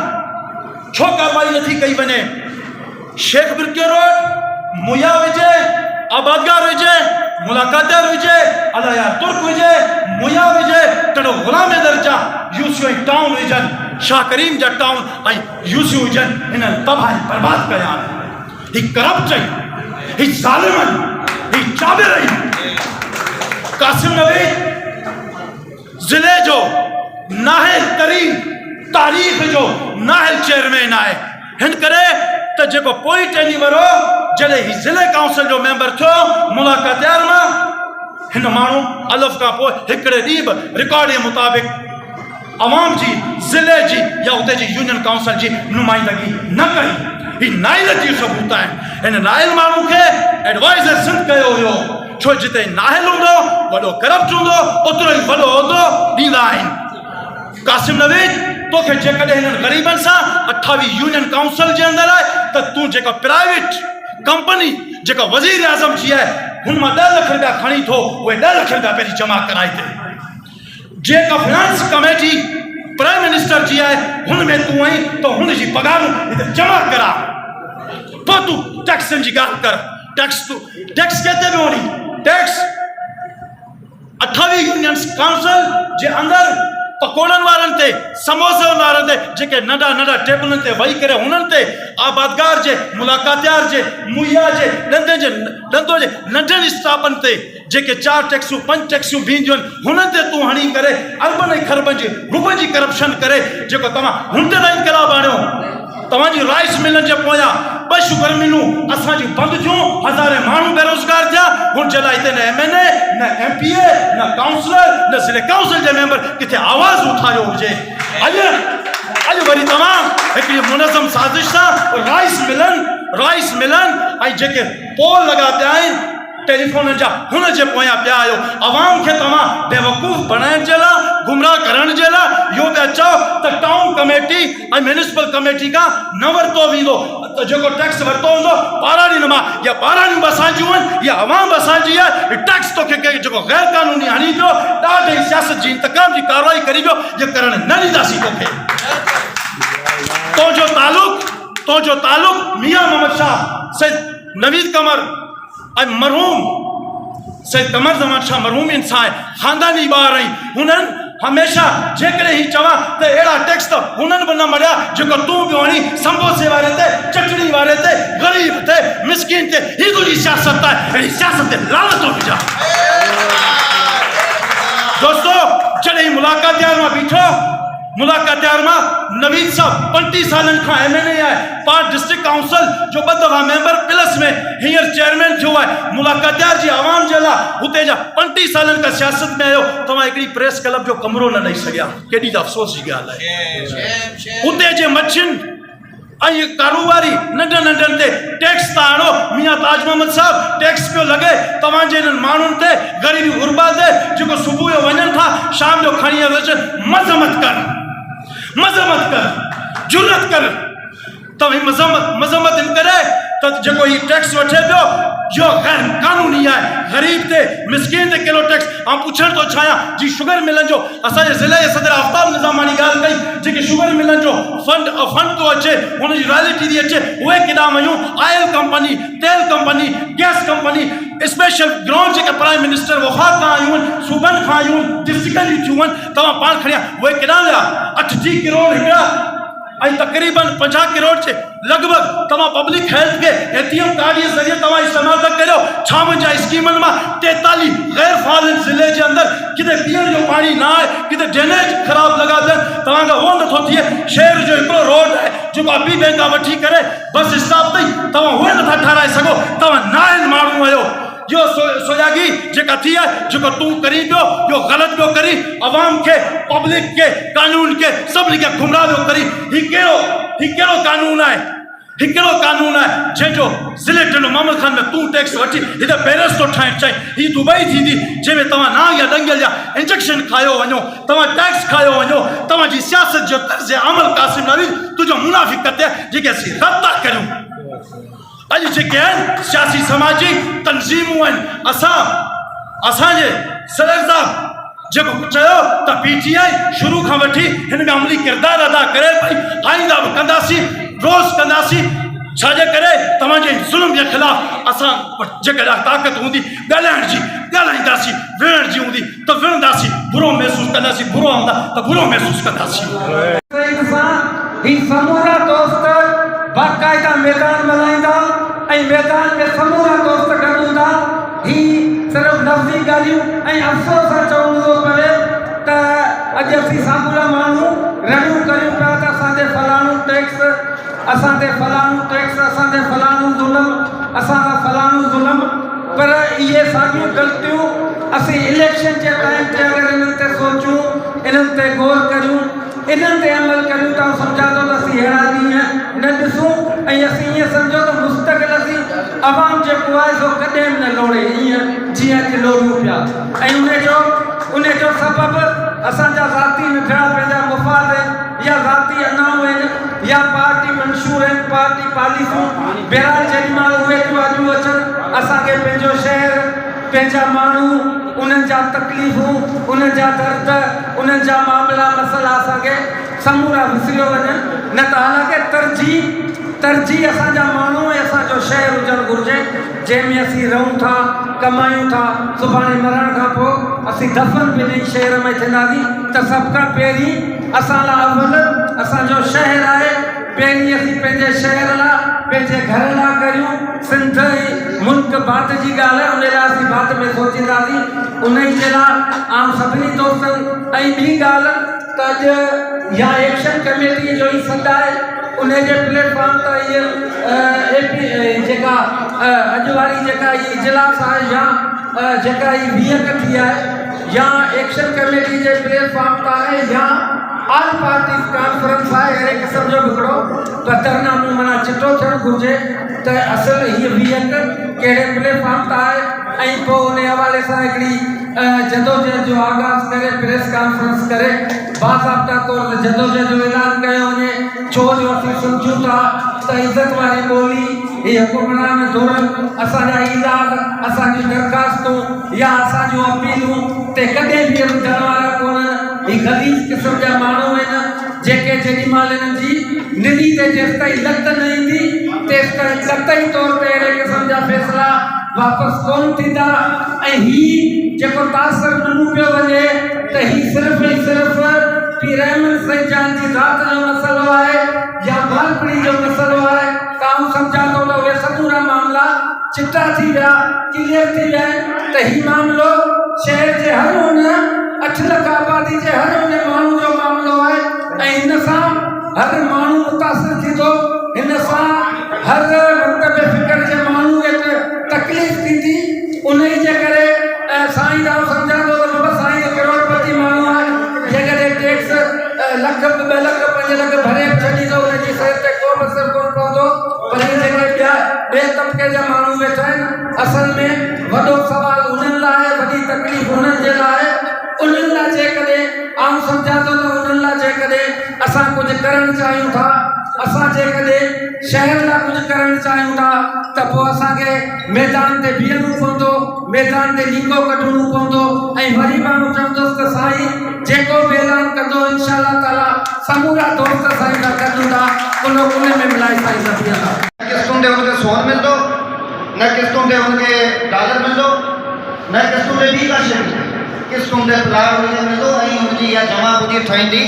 छो कार्रवाई नथी कई वञे? शेख बिरकियो रोड मुया हुजे, आबादगार हुजे, मुलाकातदार हुजे, अलायार तुर्क हुजे, मुया हुजे, टड़ो गुलाम दर्जा यूसी टाउन हुजनि, शाह करीम जा टाउन ऐं यूसी हुजनि, हिननि तबाही बर्बाद कया। ही करप्ट आहिनि, ही ज़ालिम आहिनि, ही चाबिर आहिनि। कासिम नवीद ज़िले जो नाहिल तरीन तारीख़ जो नाहिल चेयरमैन आहे। हिन करे त जेको पोइ टेनी वरो जॾहिं ही ज़िले काउंसिल जो मेंबर थियो मुलाकातयार मां, हिन माण्हू अलफ़ खां पोइ हिकिड़े ॾींहुं बि रिकॉर्ड जे मुताबिक़ अवाम जी ज़िले जी या उते जी यूनियन काउंसिल जी नुमाइंदगी न कई। ही नाइल जी सबूत आहिनि। हिन नाइल माण्हू खे एडवाइज़र सिंध कयो हुयो, छो जिते नाहिल हूंदो वॾो करप्ट हूंदो ओतिरो ई वॾो उहिदो ॾींदा आहिनि। कासिम नवीद तोखे जेकॾहिं हिननि ग़रीबनि सां 28 यूनियन काउंसिल जे अंदरि आहे त तूं जेका प्राइवेट कंपनी जेका वज़ीर आज़म जी आहे हुन मां 10 लख रुपया खणी थो, उहे 10 लख रुपया पहिरीं जमा कराए थे। जेका फाइनेंस कमेटी प्राइम मिनिस्टर जी आहे हुन में तूं आई तो हुन जी पगारूं हिते जमा करा, पोइ तूं टैक्सनि जी ॻाल्हि कर। टैक्स केते पियो वञी? टैक्स 28 यूनियन काउंसिल जे अंदरि पकोड़नि वारनि ते, समोसनि वारनि ते, जेके नंढा नंढा टेबलनि ते वेही करे हुननि ते, आबादगार जे, मुलाकातयार जे, मुया जे, ॾंदो जे नंढनि स्टाफनि ते जेके 4 टैक्सूं 5 टैक्सूं बीहंदियूं आहिनि हुननि ते तूं हणी करे अरबनि ऐं खरबनि जी रुपए जी करप्शन करे जेको तव्हां हुन ते न इनकलाब आणियो। तव्हांजी राइस मिलनि जे पोयां 2 शुगर मिलूं असांजी बंदि थियूं, हज़ारे माण्हू बेरोज़गार थिया। हुन जे लाइ हिते न MNA न MPA न काउंसलर न ज़िले काउंसिल जे मेंबर किथे आवाज़ उथारियो हुजे। अॼु वरी तव्हां हिकिड़ी मुनज़म साज़िश सां राइस मिलनि ऐं जेके पोल लॻा पिया आहिनि टेलीफोन जा हुन जे पोयां पिया आहियो। अवाम खे तव्हां बेवकूफ़ बणाइण जे लाइ, गुमराह करण जे लाइ इहो पिया चओ त टाउन कमेटी ऐं म्यूनिसिपल कमेटी खां न वरितो वेंदो, त जेको टैक्स वरितो हूंदो पाराड़ियुनि मां, या पाराड़ियूं बि असांजियूं आहिनि या अवाम बि असांजी आहे। टैक्स तोखे जेको गैर क़ानूनी हणी पियो, ॾाढी सियासत जी इंतकाम जी कार्रवाई करी पियो, इहो करणु न ॾींदासीं तोखे। तुंहिंजो तालुक मियां मोहम्मद शाह, सैयद नवीद कमर ऐं मरहूम सैयद कमर ज़मान शाह मरहूमिन सां आहे। ख़ानदानी ॿार आहीं। हुननि हमेशह जेकॾहिं ही चवां त अहिड़ा टैक्स त हुननि बि न मरिया जेको तूं बि वञी समोसे वारे ते, चटणी वारे ते, ग़रीब ते, मिसकिन ते। ही तुंहिंजी सियासत आहे। अहिड़ी सियासत ते लानत हुजे। दोस्तो जॾहिं मुलाकातयार मां बीठो, मुलाकातयार मां नवीद साहब 35 सालनि खां MNA आहे, पार्ट डिस्ट्रिक्ट काउंसिल जो 2 दफ़ा मेंबर प्लस में हींअर चेयरमैन थियो आहे। मुलाकातयार जी आवाम जे लाइ हुते जा 35 सालनि खां सियासत में आहियो। तव्हां हिकिड़ी प्रेस क्लब जो कमरो न ॾेई सघिया, केॾी त अफ़सोस जी ॻाल्हि आहे। हुते जे मच्छियुनि ऐं कारोबारी नंढनि ते टैक्स था आणो। मियां ताज मोहम्मद साहब टैक्स पियो लॻे तव्हांजे हिननि माण्हुनि ते, ग़रीबी गुरबा ते, जेको सुबुह जो वञनि था शाम जो खणी अचनि। मज़म्मत कर, जुर्रत कर। तव्हां मज़म्मत इन करे त जेको ही टैक्स वठे पियो इहो गैर क़ानूनी आहे। ग़रीब ते, मिसकिन ते किलो टैक्स। आउं पुछण थो चाहियां जी शुगर मिलनि जो असांजे ज़िले जे सदर आफ्ताब निज़ामानी ॻाल्हि कई, जेके शुगर मिलनि जो फंड थो अचे, हुनजी रॉयल्टी थी अचे, उहे केॾां वयूं? ऑयल कंपनी, तेल company, gas company, special ground जेके प्राइम मिनिस्टर वफ़ाक़ खां आयूं आहिनि, सूबनि खां आयूं आहिनि, डिस्ट्रिक्टनि जी थियूं आहिनि, तव्हां पाण खणिया उहे केॾां विया? 8 करोड़ हिकिड़ा ऐं तक़रीबन 50 करोड़ जे लॻभॻि तव्हां पब्लिक हेल्थ खे ATM कार्ड जे ज़रिए तव्हां इस्तेमालु था करियो। छावनि जा स्कीमनि मां 43 गैर फ़ाइल ज़िले जे अंदरि किथे पीअण जो पाणी न आहे, किथे ड्रेनेज ख़राब लॻा पिया आहिनि। तव्हांखे उहो नथो थिए शहर जो हिकिड़ो रोड आहे जेको अबी बैंक खां वठी करे बस स्टॉप ताईं, तव्हां उहे नथा ठाराए सघो। तव्हां नाइल माण्हू आहियो। जो सोजागी जेका थी आहे, जेको तूं करी पियो, इहो ग़लति पियो करी, अवाम खे, पब्लिक खे, कानून खे, सभिनी खे गुमराह पियो करी। ही कहिड़ो कानून आहे? हिकिड़ो कानून आहे जंहिंजो ज़िले टिनो मोहम्मद खान में तूं टैक्स वठी हिते पैलेस थो ठाहिणु चाहीं। हीअ दुबई थींदी जंहिंमें तव्हां नांग या दंगल या इंजेक्शन खायो वञो, तव्हां टैक्स खायो वञो, तव्हांजी सियासत जो तर्ज़ अमल क़ासिम नवीद तुंहिंजो मुनाफ़िक़त आहे जेके असीं रद्द था करियूं। अॼु जेके आहिनि सियासी समाजी तंज़ीमूं आहिनि, असांजे सदर साहब जेको चयो त PTI शुरू खां वठी हिन में अमली किरदारु अदा करे पई, आईंदा बि कंदासीं, रोज़ कंदासीं। छाजे करे तव्हांजे ज़ुल्म जे ख़िलाफ़ असां जेकॾहिं ताक़त हूंदी ॻाल्हाइण जी, ॻाल्हाईंदासीं, विढ़ण जी हूंदी त विढ़ंदासीं, बुरो महसूसु कंदासीं, बुरो हूंदा त बुरो महसूसु कंदासीं। ही समूरा दोस्त बाक़ाइदा मैदान मल्हाईंदा ऐं मैदान में समूरा दोस्त गॾु हूंदा। ही सिर्फ़ु लफ़्ज़ी ॻाल्हियूं ऐं अफ़सोस सां चवणो थो पवे त अॼु असीं साम्हूं माण्हू रड़ियूं करियूं पिया त असांजे फलाणो टैक्स, असांजे फलाणो टैक्स, असांजे फलाणो ज़ुल्म, असांजा फलाणो ज़ुल्म। पर इहे साॻियूं ग़लतियूं असीं इलेक्शन जे टाइम ते अगरि इन्हनि ते सोचूं, इन्हनि ते गौर करियूं, इन्हनि ते अमल करियूं त सम्झा थो त असीं अहिड़ा ॾींहं न ॾिसूं ऐं असीं ईअं सम्झो त मुस्तक़िल असीं अवाम जेको आहे सो कॾहिं बि न लोड़े ईअं जीअं अॼु लोड़ूं पिया। ऐं उन जो सबबु असांजा ज़ाती नंढड़ा पंहिंजा मुफ़ाद आहिनि या ज़ाती अनाऊं आहिनि या पार्टी मंशूर आहिनि, पार्टी पॉलिसियूं। बहरहाल जेॾी महिल उहे थियूं अॼु अचनि, असांखे पंहिंजो शहर, पंहिंजा माण्हू, उन्हनि जा तकलीफ़ूं, उन्हनि जा दर्द, उन्हनि जा मामला मसइला असांखे समूरा विसरियो वञनि। न त हालांकि तरजीह असांजा माण्हू ऐं असांजो शहर हुजणु घुरिजे जंहिंमें असीं रहूं था, कमायूं था, सुभाणे मरण खां पोइ असीं दफ़न बि इन शहर में थींदासीं। त सभ खां पहिरीं असां लाइ अवल असांजो शहर आहे। पहिरीं असीं पंहिंजे शहर लाइ, पंहिंजे घर लाइ करियूं। सिंध मुल्क बात जी ॻाल्हि आहे, उन लाइ असीं बात में सोचींदासीं, उन ई जे लाइ आम सभिनी दोस्तनि। ऐं ॿी ॻाल्हि त अॼु या एक्शन कमेटी जो ई सॾु आहे, उन जे प्लेटफॉर्म त इहा जेका अॼु वारी जेका इजलास आहे या जेका वीह थी आहे, या एक्शन कमेटी जे प्लेटफॉर्म ते आहे या ऑल पार्टीज़ कॉन्फ्रेंस आहे। अहिड़े क़िस्म जो हिकिड़ो बदरनामो माना चिटो थियणु घुरिजे त असुलु हीअ वीह कहिड़े प्लेटफॉर्म ते आहे। ऐं पोइ उन हवाले सां हिकिड़ी जदोजहद जो आगाज़ करे, प्रेस कॉन्फ्रेंस करे, बाज़ाब्ता तौर ते जदोजहद जो ऐलान कयो वञे। छो जो असीं सम्झूं था त इज़त वारी ॿोली, हीअ हुकुमरान धुर, असांजा इलाज, असांजी दरख़्वास्तूं या असांजूं अपीलूं ते कॾहिं बि ॿुधण वारा कोन्हनि। ही ग़लीज़ क़िस्म जा माण्हू आहिनि जेके जेॾी महिल हिननि जी निरी ते जेसि ताईं लत न ईंदी तेसि ताईं कतई तौर ते अहिड़े क़िस्म जा फ़ैसिला वापसि कोन थींदा। ऐं हीउ जेको तासर ॾिनो पियो वञे त हीउ सिर्फ़ु ऐं सिर्फ़ु पीर अहमद साईं जान जी ज़ात जो मसइलो आहे या बालपड़ी जो मसइलो आहे। त आउं सम्झां थो त उहे समूरा मामला चिटा थी विया, क्लियर थी विया आहिनि। त हीउ मामिलो शहर जे हर उन 8 लख आबादी जे हर उन माण्हू जो मामिलो आहे ऐं हिन सां हर माण्हू मुतासिर थींदो। हिन सां हर मकतब फ़िक्र जे माण्हू खे तकलीफ़ थींदी। उन ई जे करे साईं राव सम्झां थो त बाबा साईं जो करोड़पति माण्हू आहे। जेकॾहिं टैक्स लख 2 लख 5 लख भरे छॾी त उनजी सिहत ते को बि असरु कोन पवंदो। पर ही जेके ॿिए तबिके जा माण्हू वेठा आहिनि, असल में वॾो सवाल उन्हनि लाइ आहे, वॾी तकलीफ़ उन्हनि जे लाइ आहे। उन्हनि लाइ जेकॾहिं आउं सम्झां थो त उन्हनि लाइ जेकॾहिं असां कुझु करणु चाहियूं था, असां जेकॾहिं शहर लाइ कुझु करणु चाहियूं था त पोइ असांखे मैदान ते बीहणो पवंदो, मैदान ते लीको कढणो पवंदो। ऐं वरी माण्हू चवंदुसि त साईं जेको बि ऐलान कंदो इंशा अल्लाह ताला समूरा दोस्त साईं सां गॾु था, उन में मिलाए साईं सां बीहंदा। किस्तों ते उनखे सोन मिलंदो, न किस्तों ते उनखे डॉलर मिलंदो, न किस्तों ते ॿी का शइ मिलंदी। किस्तों ते प्लाट उनखे मिलंदो ऐं उनजी इहा जमा पूंजी ठहींदी।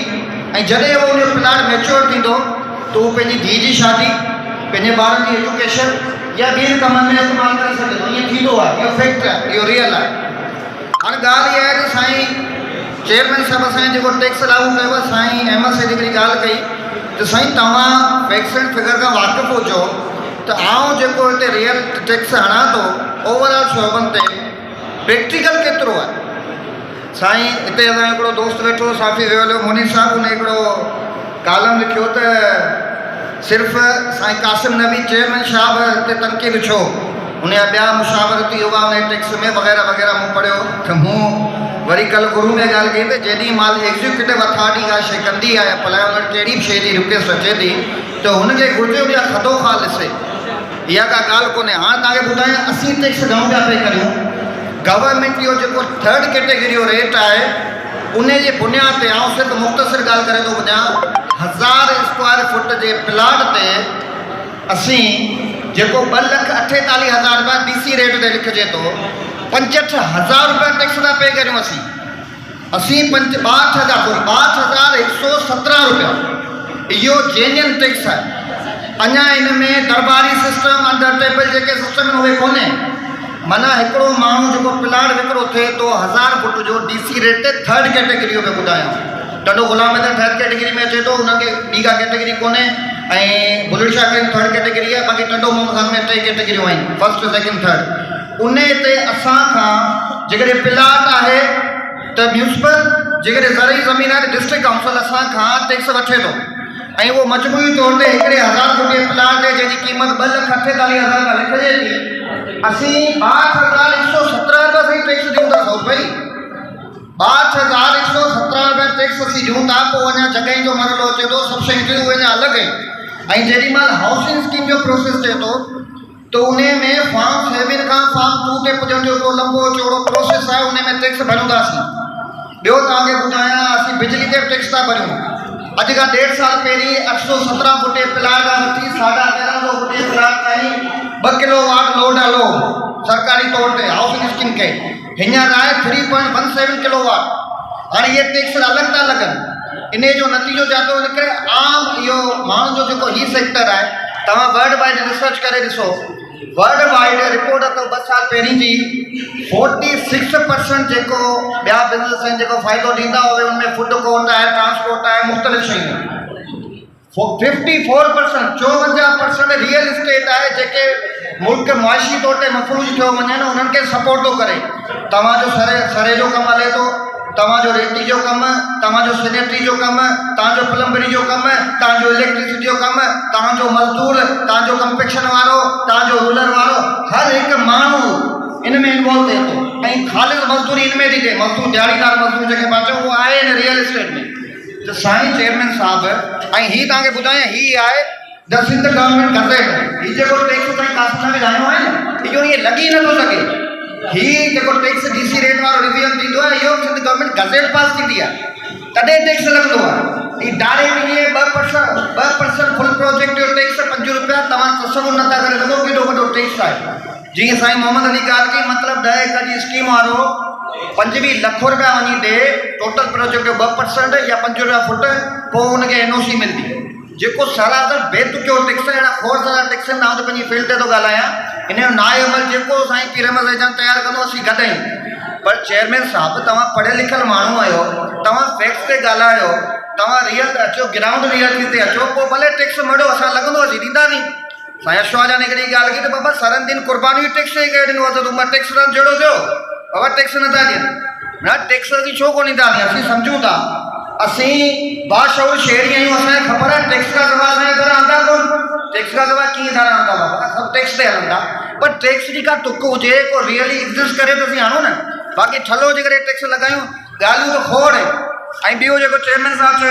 ऐं जॾहिं उहो उनजो प्लाट मैच्योर थींदो त उहो पंहिंजी धीउ जी शादी, पंहिंजे ॿारनि जी एजुकेशन या ॿियनि कमनि में इस्तेमालु करे सघे थो, ईअं थींदो आहे, इहो फैक्ट आहे, इहो रियल आहे। हाणे ॻाल्हि इहा आहे त साईं चेयरमैन साहिब असांजे जेको टैक्स लागू कयो आहे, साईं अहमद साहिब हिकिड़ी ॻाल्हि कई त साईं तव्हां फैक्ट्स एंड फिगर खां वाक़ुफ़ु हुजो त आउं जेको हिते रियल टैक्स हणां थो ओवरऑल शोबनि ते प्रैक्टिकल केतिरो आहे। साईं हिते असांजो हिकिड़ो दोस्त वेठो साफ़ी वियो मुनीर साहिबु, उन हिकिड़ो कालम लिखियो त सिर्फ़ु साईं कासिम नबी चेयरमैन साहिबु हिते तनक़ीद छो, उन जा ॿिया मुशावरती हुआ उन टैक्स में वग़ैरह वग़ैरह मूं पढ़ियो त मूं वरी कल्ह गुरू में ॻाल्हि कई त जेॾी महिल एग्ज़ीक्यूटिव अथॉरिटी का शइ कंदी आहे अप्लाई, उन कहिड़ी बि शइ जी रिक्वेस्ट अचे थी त हुनखे घुरिजे उन जा खदो ख़ाल ॾिसे, इहा का ॻाल्हि कोन्हे। हाणे तव्हांखे ॿुधायां असीं टैक्स घणो पिया पे करियूं, गवर्नमेंट जो जेको थर्ड कैटेगरी जो रेट आहे उन जे बुनियाद ते आउं सिर्फ़ु मुख़्तसिर ॻाल्हि करे थो ॿुधायां, 1000 स्क्वायर फुट जे प्लाट ते असीं जेको 2,48,000 रुपया DC रेट ते लिखिजे थो, 65,000 रुपया टैक्स था पे करियूं असीं 62,117 रुपया, इहो जेन्युइन टैक्स आहे। अञा इन में दरबारी सिस्टम अंडर टेबल जेके सिस्टम आहिनि उहे कोन्हे, माना हिकिड़ो माण्हू जेको प्लाट विकिरो थिए थो 1000 फुट जो DC रेट ते थर्ड कैटेगरी में ॿुधायां, ॾाढो गुलाम में थर्ड कैटेगरी में अचे थो, हुनखे ॿी का कैटेगरी कोन्हे, ऐं बुलेट शाह में थर्ड कैटेगरी आहे, बाक़ी टंडो मोहम्मद खान में 3 कैटेगरियूं आहिनि, फर्स्ट सेकेंड थर्ड। उन ते असां खां जेकॾहिं प्लाट आहे त म्यूनिसिपल, जेकॾहिं ज़रई ज़मीन आहे त डिस्ट्रिक्ट काउंसिल असां खां टैक्स वठे थो, ऐं उहो मजमूई तौर ते हिकिड़े 1000 फुट जे प्लाट ते जंहिंजी क़ीमत 2,48,000 का लिखिजे थी, असीं 62,117 रुपया साईं टैक्स ॾियूं था। भाई 62,117 रुपया टैक्स असीं ॾियूं था, पोइ अञा जॻहियुनि जो मसइलो अचे थो, सभु शयूं उहे अञा अलॻि आहिनि। ऐं जेॾी महिल हाउसिंग स्कीम जो प्रोसेस थिए थो त उन में फॉर्म 7 खां फॉर्म 2 ते पुॼण जो हिकिड़ो लंबो चौड़ो प्रोसेस आहे, उन में टैक्स भरियूं था असीं। ॿियो तव्हांखे ॿुधायां, असीं बिजली ते बि टैक्स था भरियूं। अॼु खां 1.5 साल पहिरीं 817 फुट जे प्लाट खां वठी 1350 फुट जे प्लाट ताईं 2 किलोवाट लोड हलो सरकारी तौर ते हाउसिंग स्कीम खे, हींअर आहे 3.17 किलोवाट। हाणे इहे टैक्स अलॻि था लॻनि, इन जो नतीजो छा थो निकिरे, आम इहो माण्हुनि जो जेको ही सेक्टर आहे, तव्हां वर्ल्ड वाइड रिसर्च करे ॾिसो, वर्ल्ड वाइड रिपोर्ट अथव 2 साल पहिरीं जी, 46% जेको ॿिया बिज़नेस आहिनि जेको फ़ाइदो ॾींदा हुए, उनमें फूड कोर्ट आहे, ट्रांसपोर्ट आहे, मुख़्तलिफ़ शयूं। 54% 54% रियल इस्टेट आहे, जेके मुल्क मुआशी तौर ते मफ़लूज थियो वञनि, उन्हनि खे सपोर्ट थो करे। तव्हांजो सरे जो कमु हले थो, तव्हांजो रेती जो कमु, तव्हांजो सैनिटरी जो कमु, तव्हांजो प्लम्बरी जो कमु, तव्हांजो इलेक्ट्रिसिटी जो कमु, तव्हांजो मज़दूर, तव्हांजो कंपेक्शन वारो, तव्हांजो रूलर वारो, हर हिकु माण्हू इन में इन्वॉल्व थिए थो। ऐं ख़ालिद मज़दूरी इन में थी थिए, मज़दूर दिहाड़ीदार मज़दूर जेके पाण चऊं, उहो आहे इन रियल इस्टेट में। त साईं चेयरमैन साहिबु, ऐं हीअ तव्हांखे ॿुधायां, हीअ आहे द सिंध गवर्नमेंट गज़ेट, हीअ जेको टैक्स साईं कासिम में लाहियो आहे न, इहो ईअं लॻी नथो सघे। हीअ जेको टैक्स DC रेट वारो रिवीजन थींदो आहे, इहो सिंध गवर्नमेंट गज़ेट पास थींदी आहे, तॾहिं टैक्स लॻंदो आहे। हीअ डायरेक्ट ईअं 2% फुल प्रोजेक्ट जो टैक्स 5 रुपया, तव्हां तसवुर नथा करे सघो केॾो वॾो टैक्स आहे। जीअं साईं मोहम्मद अली ॻाल्हि कई, मतिलबु 10 एकड़ जी स्कीम वारो 25 लख रुपया वञी ॾे, टोटल प्रोजेक्ट जो 2% या 5 रुपया फुट, पोइ हुनखे NOC मिलंदी, जेको सरासर बेतुकियो टैक्स आहे। अहिड़ा खोड़ सारा टैक्स आहिनि, मां त पंहिंजी फील्ड ते थो ॻाल्हायां, इन जो नाए अमल जेको साईं पीर अहमद एजान तयारु कंदो, असीं गॾु आहियूं। पर चेयरमैन साहिबु, तव्हां पढ़ियल लिखियल माण्हू आहियो, तव्हां फैक्ट्स ते ॻाल्हायो, तव्हां रियल अचो, ग्राउंड रियलिटी ते अचो, पोइ भले टैक्स मड़ो, असां लॻंदो असीं ॾींदासीं। साईं अशोक हिकिड़ी ॻाल्हि कई त बाबा सरन दिन क़ुर्बानी टैक्स ई करे ॾिनो आहे, त मां टैक्स न जहिड़ो थियो, बाबा टैक्स नथा ॾियनि, न टैक्स असीं छो कोन ॾींदासीं, असीं सम्झूं था, असीं बाशऊर शहरी आहियूं, असांखे ख़बर आहे टैक्स खां सवाइ असांजे घर आंदा कोन, टैक्स खां सवाइ कीअं घर आंदा बाबा, सभु टैक्स ते हलंदा। पर टैक्स जी का तुक हुजे, को रियली एग्ज़िस्ट करे त असीं आणूं न, बाक़ी ठलो जे करे टैक्स लॻायूं, ॻाल्हियूं त खोड़ आहिनि। ऐं ॿियो जेको चेयरमैन साहिबु चयो,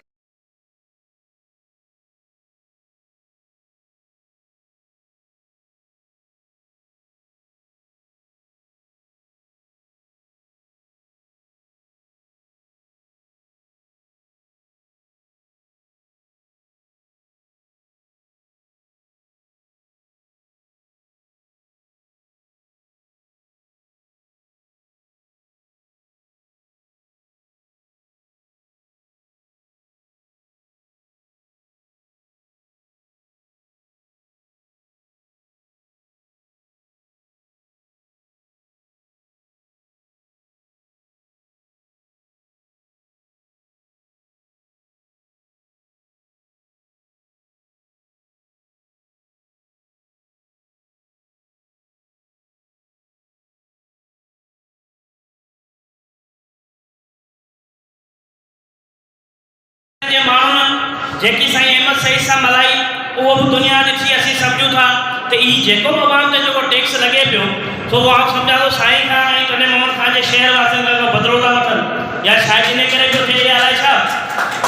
जे माण्हुनि जेकी साईं अहमद सईद सां मलाई उहो बि दुनिया ॾिठी असीं सम्झूं था त ई जेको बि अवाम ते जेको टैक्स लॻे पियो सो उहो आउं सम्झां थो साईं खां ऐं कॾहिं मोहम्मद खान जे शहर वासियुनि खां बदिलो था वठनि या शायदि इन करे पियो थिए अलाए छा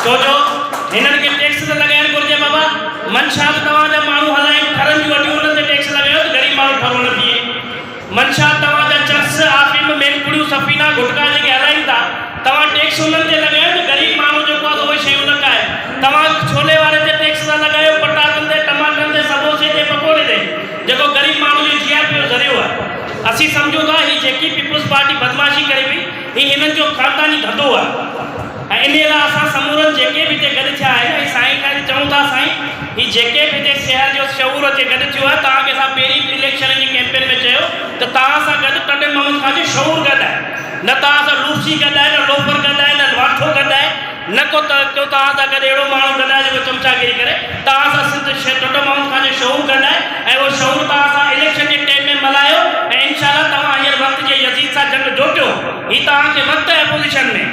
छो जो हिननि खे टैक्स त लॻाइणु घुरिजे बाबा मंशा त तव्हांजा माण्हू हलाइनि खरनि जूं वॾियूं उन्हनि ते टैक्स लॻायो त ग़रीब माण्हू ठरो न थिए मंशा तव्हांजा चर्स आफ़िम मेनपुड़ियूं सफ़ीना गुटका जेके हलाइनि था तव्हां टैक्स उन्हनि ते लॻायो त ग़रीब माण्हू जेको आहे उहे शयूं न खाए तव्हां छोले वारे ते टैक्स था लॻायो पटाटनि ते टमाटनि ते समोसे ते पकोड़े ते जेको ग़रीब माण्हू जो GRP जो ज़रियो आहे असीं सम्झूं था हीअ जेकी पीपुल्स पार्टी बदमाशी करे पई हीअ हिननि जो ख़ानदानी धंधो आहे ऐं इन लाइ असां समूरनि जेके बि हिते गॾु थिया आहिनि ऐं साईं खां चऊं था साईं हीअ जेके बि हिते शहर जो शऊर अचे गॾु थियो आहे तव्हांखे असां पहिरीं इलेक्शन जी कैंपेन में चयो त तव्हां सां गॾु टंडे मोहम्मद खान जो शऊर गॾु आहे न तव्हां सां लूसी गॾु आहे न लोफर गॾु आहे न वाठो गॾु आहे न को तव्हां सां गॾु अहिड़ो माण्हू गॾु आहे जेको चमचागिरी करे तव्हां सां सिंध टंडे मोहम्मद खान जो शऊर गॾु आहे ऐं उहो शऊर तव्हां सां इलेक्शन जे टाइम में मल्हायो ऐं इनशाला तव्हां हींअर वक़्त जे यज़ीद सां जंग जोटियो हीअ तव्हांखे वक़्तु आहे अपोज़िशन में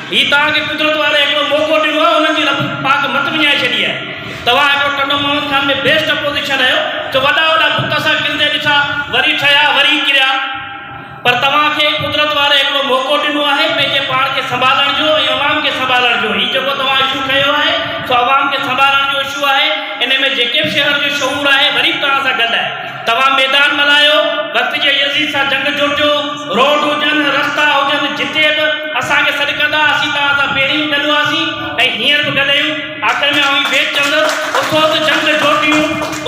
हीअ तव्हांखे कुदरत वारे हिकिड़ो मौक़ो ॾिनो आहे उन्हनि जी रब पाक मत विञाए छॾी आहे तव्हां हिकिड़ो टंडो मोहम्मद खान में बेस्ट अपोज़िशन आहियो त वॾा वॾा पुट सां किरंदे ॾिठा वरी ठहिया वरी किरिया पर तव्हांखे कुदरत वारे हिकिड़ो मौक़ो ॾिनो आहे पंहिंजे पाण खे संभालण जो ऐं अवाम खे संभालण जो हीउ जेको तव्हां इशू खयो आहे सो अवाम खे संभालण जो इशू आहे इन में जेके बि शहर जो शऊर आहे वरी बि तव्हां सां गॾु आहे तव्हां मैदान मल्हायो वक़्त जे यज़ीद सां जंग जोटियो रोड हुजनि रस्ता हुजनि जिते बि असांखे सॾु कंदा असीं तव्हां सां पहिरीं गॾु हुआसीं ऐं हींअर बि गॾु आहियूं आख़िर में आऊं भेट चवंदुसि उथो त जंग जोटियूं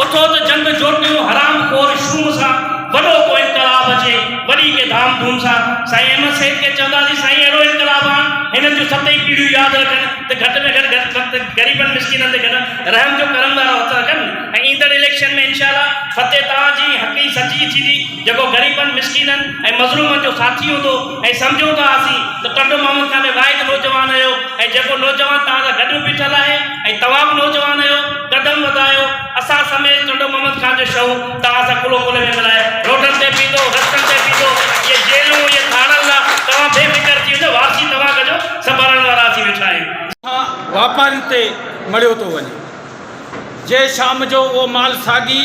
उथो त जंग जोटियूं हराम खोर शूम सां वॾो को इनकलाब अचे वॾी के धाम धूम सां साईं अहमद सईद खे चवंदासीं साईं अहिड़ो इनकलाब आहे हिननि जूं 7 पीढ़ियूं यादि रखनि त घटि में घटि ग़रीबनि मिसकिननि ते घटि रहम जो करम वारो हथ रखनि ऐं ईंदड़ इलेक्शन में इनशाला फतेह तव्हांजी हक़ी सची थींदी जेको ग़रीबनि मिसकिननि ऐं मज़लूमनि जो साथी हूंदो ऐं सम्झूं था असीं त टंडो मोहम्मद खान में वाहिद नौजवान आहियो ऐं जेको नौजवान तव्हां सां गॾु बीठल आहे ऐं तव्हां बि नौजवान आहियो कदम वधायो असां समेत टंडो मोहम्मद खान जो शव तव्हां सां कुलो कुले में मिलाए रोडनि ते पींदो रस्तनि ते पींदो इहे जेलूं इहे थाणनि लाइ तव्हां बेफ़िक्र थी वञो वापसी तव्हां कजो संभालण वारा असीं वेठा आहियूं वापारियुनि ते मड़ियो थो वञे जे शाम जो उहो माल साॻी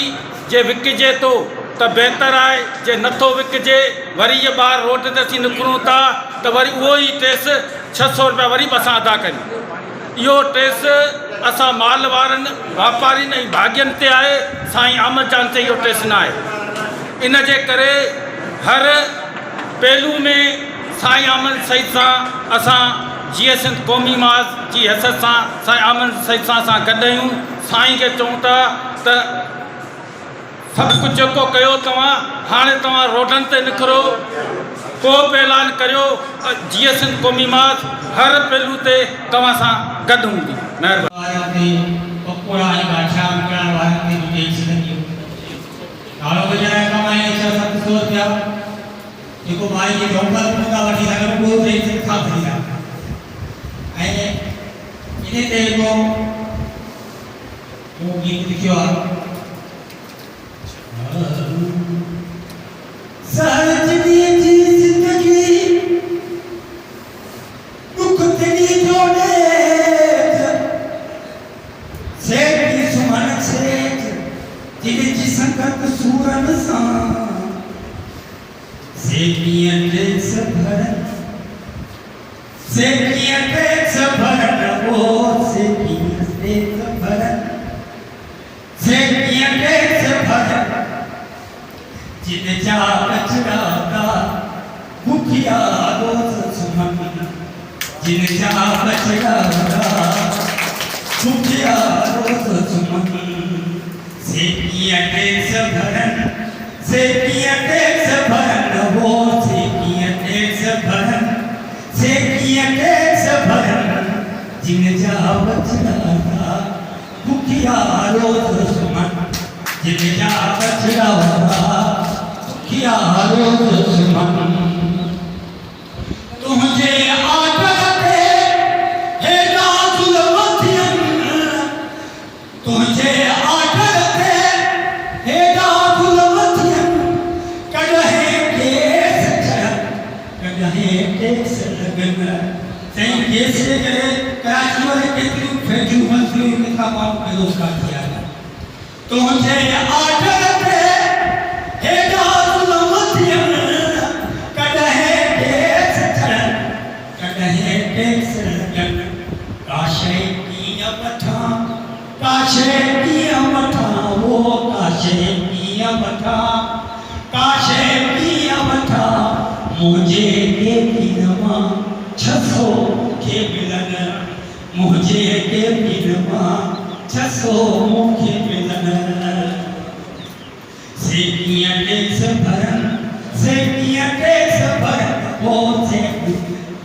जे विकिजे थो त बहितर आहे जे नथो विकिजे वरी इहे ॿार रोड ते असीं निकिरूं था त वरी उहो ई टेक्स 600 रुपया वरी बि असां अदा कयूं इहो टेक्स असां माल वारनि वापारियुनि ऐं भाॻियुनि ते आहे साईं अहमद जान ते इहो टेक्स न आहे इन जे करे हर पहलू में साईं अहमद सईद सां असां GSN क़ौमी माज़ जी हैसियत सां साईं अहमद सईद सां असां गॾु आहियूं साईं खे चऊं था त सभु कुझु जेको कयो तव्हां हाणे तव्हां रोडनि ते निकिरो को बि ऐलान करियो GSN क़ौमी माज़ हर पहलू ते तव्हां सां गॾु हूंदी महिरबानी पकोड़ा ऐं गाठिया विकिणण वारनि खे बि ॾेई सघंदी नालो विझाइण कमाए 600-700 रुपया जेको माई खे डॉक्टर था वठी सघनि उहो ॾेई सघा थी ऐं इन ते हिकिड़ो मूं गीत लिखियो आहे सजनी जी ज़िंदगी दुख तेरी जोड़े सेठी सुमन सेठ जिनकी संगत सूरन सा सेठियां टैक्स भरन सेठियां टैक्स भरन वो सेठियां टैक्स भरन सेठियां टैक्स भरन जिन जा कचरा का भूखिया रोज सुमन जिन जा कचरा का भूखिया रोज सुमन सेठियां टैक्स भरन सेठियां टैक्स भरन वो सेठियां टैक्स भरन सेठियां टैक्स भरन जिन जा कचरा का भूखिया रोज सुमन जिन जा कचरा का भूखिया रोज सुमन तुझे आदत है नाजुल मथियन तुझे आदत है नाजुल मथियन कदहे केस लगन सही केस जे करे कराची वाले केतिरियूं फैक्ट्रियूं बंदि थियूं किथां माण्हू बेरोज़गार थी विया आहिनि तुंहिंजे आर्डर ते हेॾा ज़ुल्म थियनि कॾहिं टैक्स चढ़नि कॾहिं टैक्स लॻनि का शइ कीअं वठां का शइ कीअं वठां वो का शइ कीअं वठां का शइ कीअं वठां मुंहिंजे केबिन मां 600 के मिलन मुझे के मिलवा 600 मुखे मिलन से किया टैक्स भरन ओ से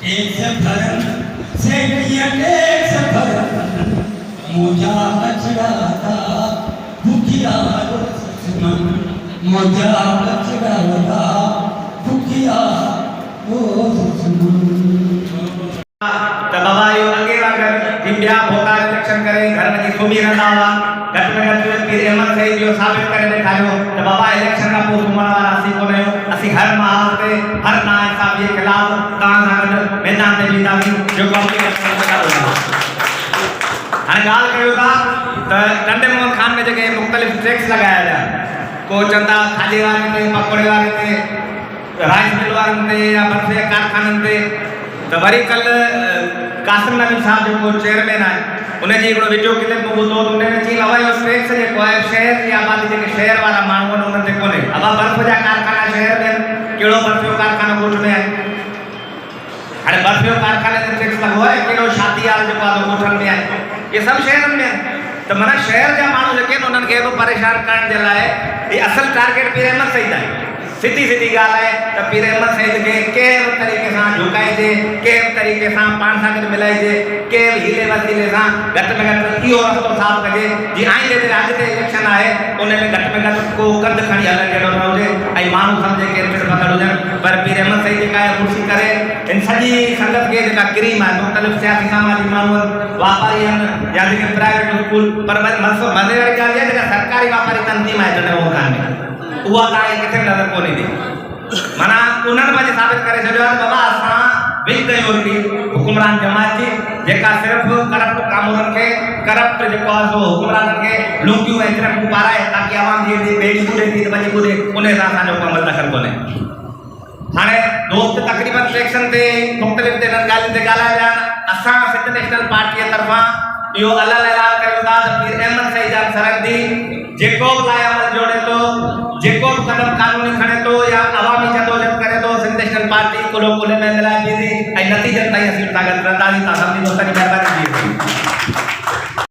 टैक्स भरन से किया टैक्स भरन मुझा बचड़ा था भूखिया मन मुझा बचड़ा था भूखिया ओ तो बाबा यो अगे वागर इंडिया भोका इलेक्शन करे घर में खूबी रहंदा हुआ घट में घट पीर अहमद सही जो साबित करे ॾेखारियो तो बाबा इलेक्शन का पोइ घुमण वारा असीं कोन आहियूं असीं हर माहौल ते हर नाइंसाफ़ी जे ख़िलाफ़ तव्हां सां गॾु मैदान ते बीहंदासीं जेको हाणे ॻाल्हि कयूं था त नंढे मोहन खान में जेके मुख़्तलिफ़ टैक्स लॻाया विया को चंदा खाधे वारे ते पकोड़े वारे ते राइस मिल वारनि ते या बर्फ़ी कारखाननि ते तो वरी कल कासिम नबी साहब जो चेयरमैन है उन्हें जी हिकिड़ो वीडियो क्लिप में ॿुधो तो उन्हें चई अवा इहो टैक्स जेको आहे शहर जी आबादी जेके शहर वारा माण्हू आहिनि उन्हनि ते कोन्हे अवा बर्फ़ जा कारखाना शहर में आहिनि कहिड़ो बर्फ़ जो कारखानो ॻोठ में आहे हाणे बर्फ़ जो कारखाने ते टैक्स लॻो आहे कहिड़ो शादी हाल जेको आहे ॻोठनि में आहे इहे सभु शहरनि में आहिनि त माना शहर जा माण्हू जेके आहिनि उन्हनि खे बि परेशान करण जे लाइ इहे असुल टारगेट पीर अहमद सईद आहे सीधी सीधी ॻाल्हि आहे त पीर अहमद सईद खे कंहिं बि तरीक़े सां झुकाइजे कंहिं बि तरीक़े सां पाण सां गॾु मिलाइजे कंहिं बि हीले वसीले सां घटि में घटि इहो रस्तो साफ़ कजे जीअं आईंदे जे अॻिते इलेक्शन आहे उन में घटि में घटि को कंध खणी हलण जहिड़ो न हुजे ऐं माण्हू सम्झे केरु पिण पकड़ हुजनि पर पीर अहमद सईद जेका आहे मुर्शी करे इन सॼी संगत खे जेका क्रीम आहे मुख़्तलिफ़ सियासी सामाजी माण्हू आहिनि वापारी आहिनि या जेके प्राइवेट स्कूल पर मज़े वारी ॻाल्हि आहे जेका सरकारी वापारी तंज़ीम आहे जॾहिं उहो कान्हे उहा तव्हांखे किथे नज़र कोन ईंदी माना उन्हनि पंहिंजे साबित करे छॾियो आहे बाबा असां बिल कयूं हिकिड़ी हुकुमरान जमात जी जेका सिर्फ़ु करप्ट कामूननि खे करप्ट जेको आहे सो हुकुमराननि खे लूटियूं ऐं सिर्फ़ु पाराए ताकी आवाम जी ॿेड़ी ॿुॾे थी त वञी ॿुॾे उन सां असांजो अमल दख़ल कोन्हे हाणे दोस्त तक़रीबन इलेक्शन ते मुख़्तलिफ़ ते ॻाल्हियुनि ते ॻाल्हाए विया आहिनि असां सिंध नेशनल पार्टीअ तरफ़ां इहो अलॻि ऐलान कयूं था त पीर अहमद सईद सरहदी जेको बि लाइ अमल जोड़े थो जेको बि क़दम कानूनी खणे थो या अवामी जदोजहद करे थो सिंध नेशनल पार्टी कुलो कुले में मिलाए बीहंदी ऐं नतीजनि ताईं असीं सां गॾु रहंदासीं तव्हां सभिनी दोस्तनि जी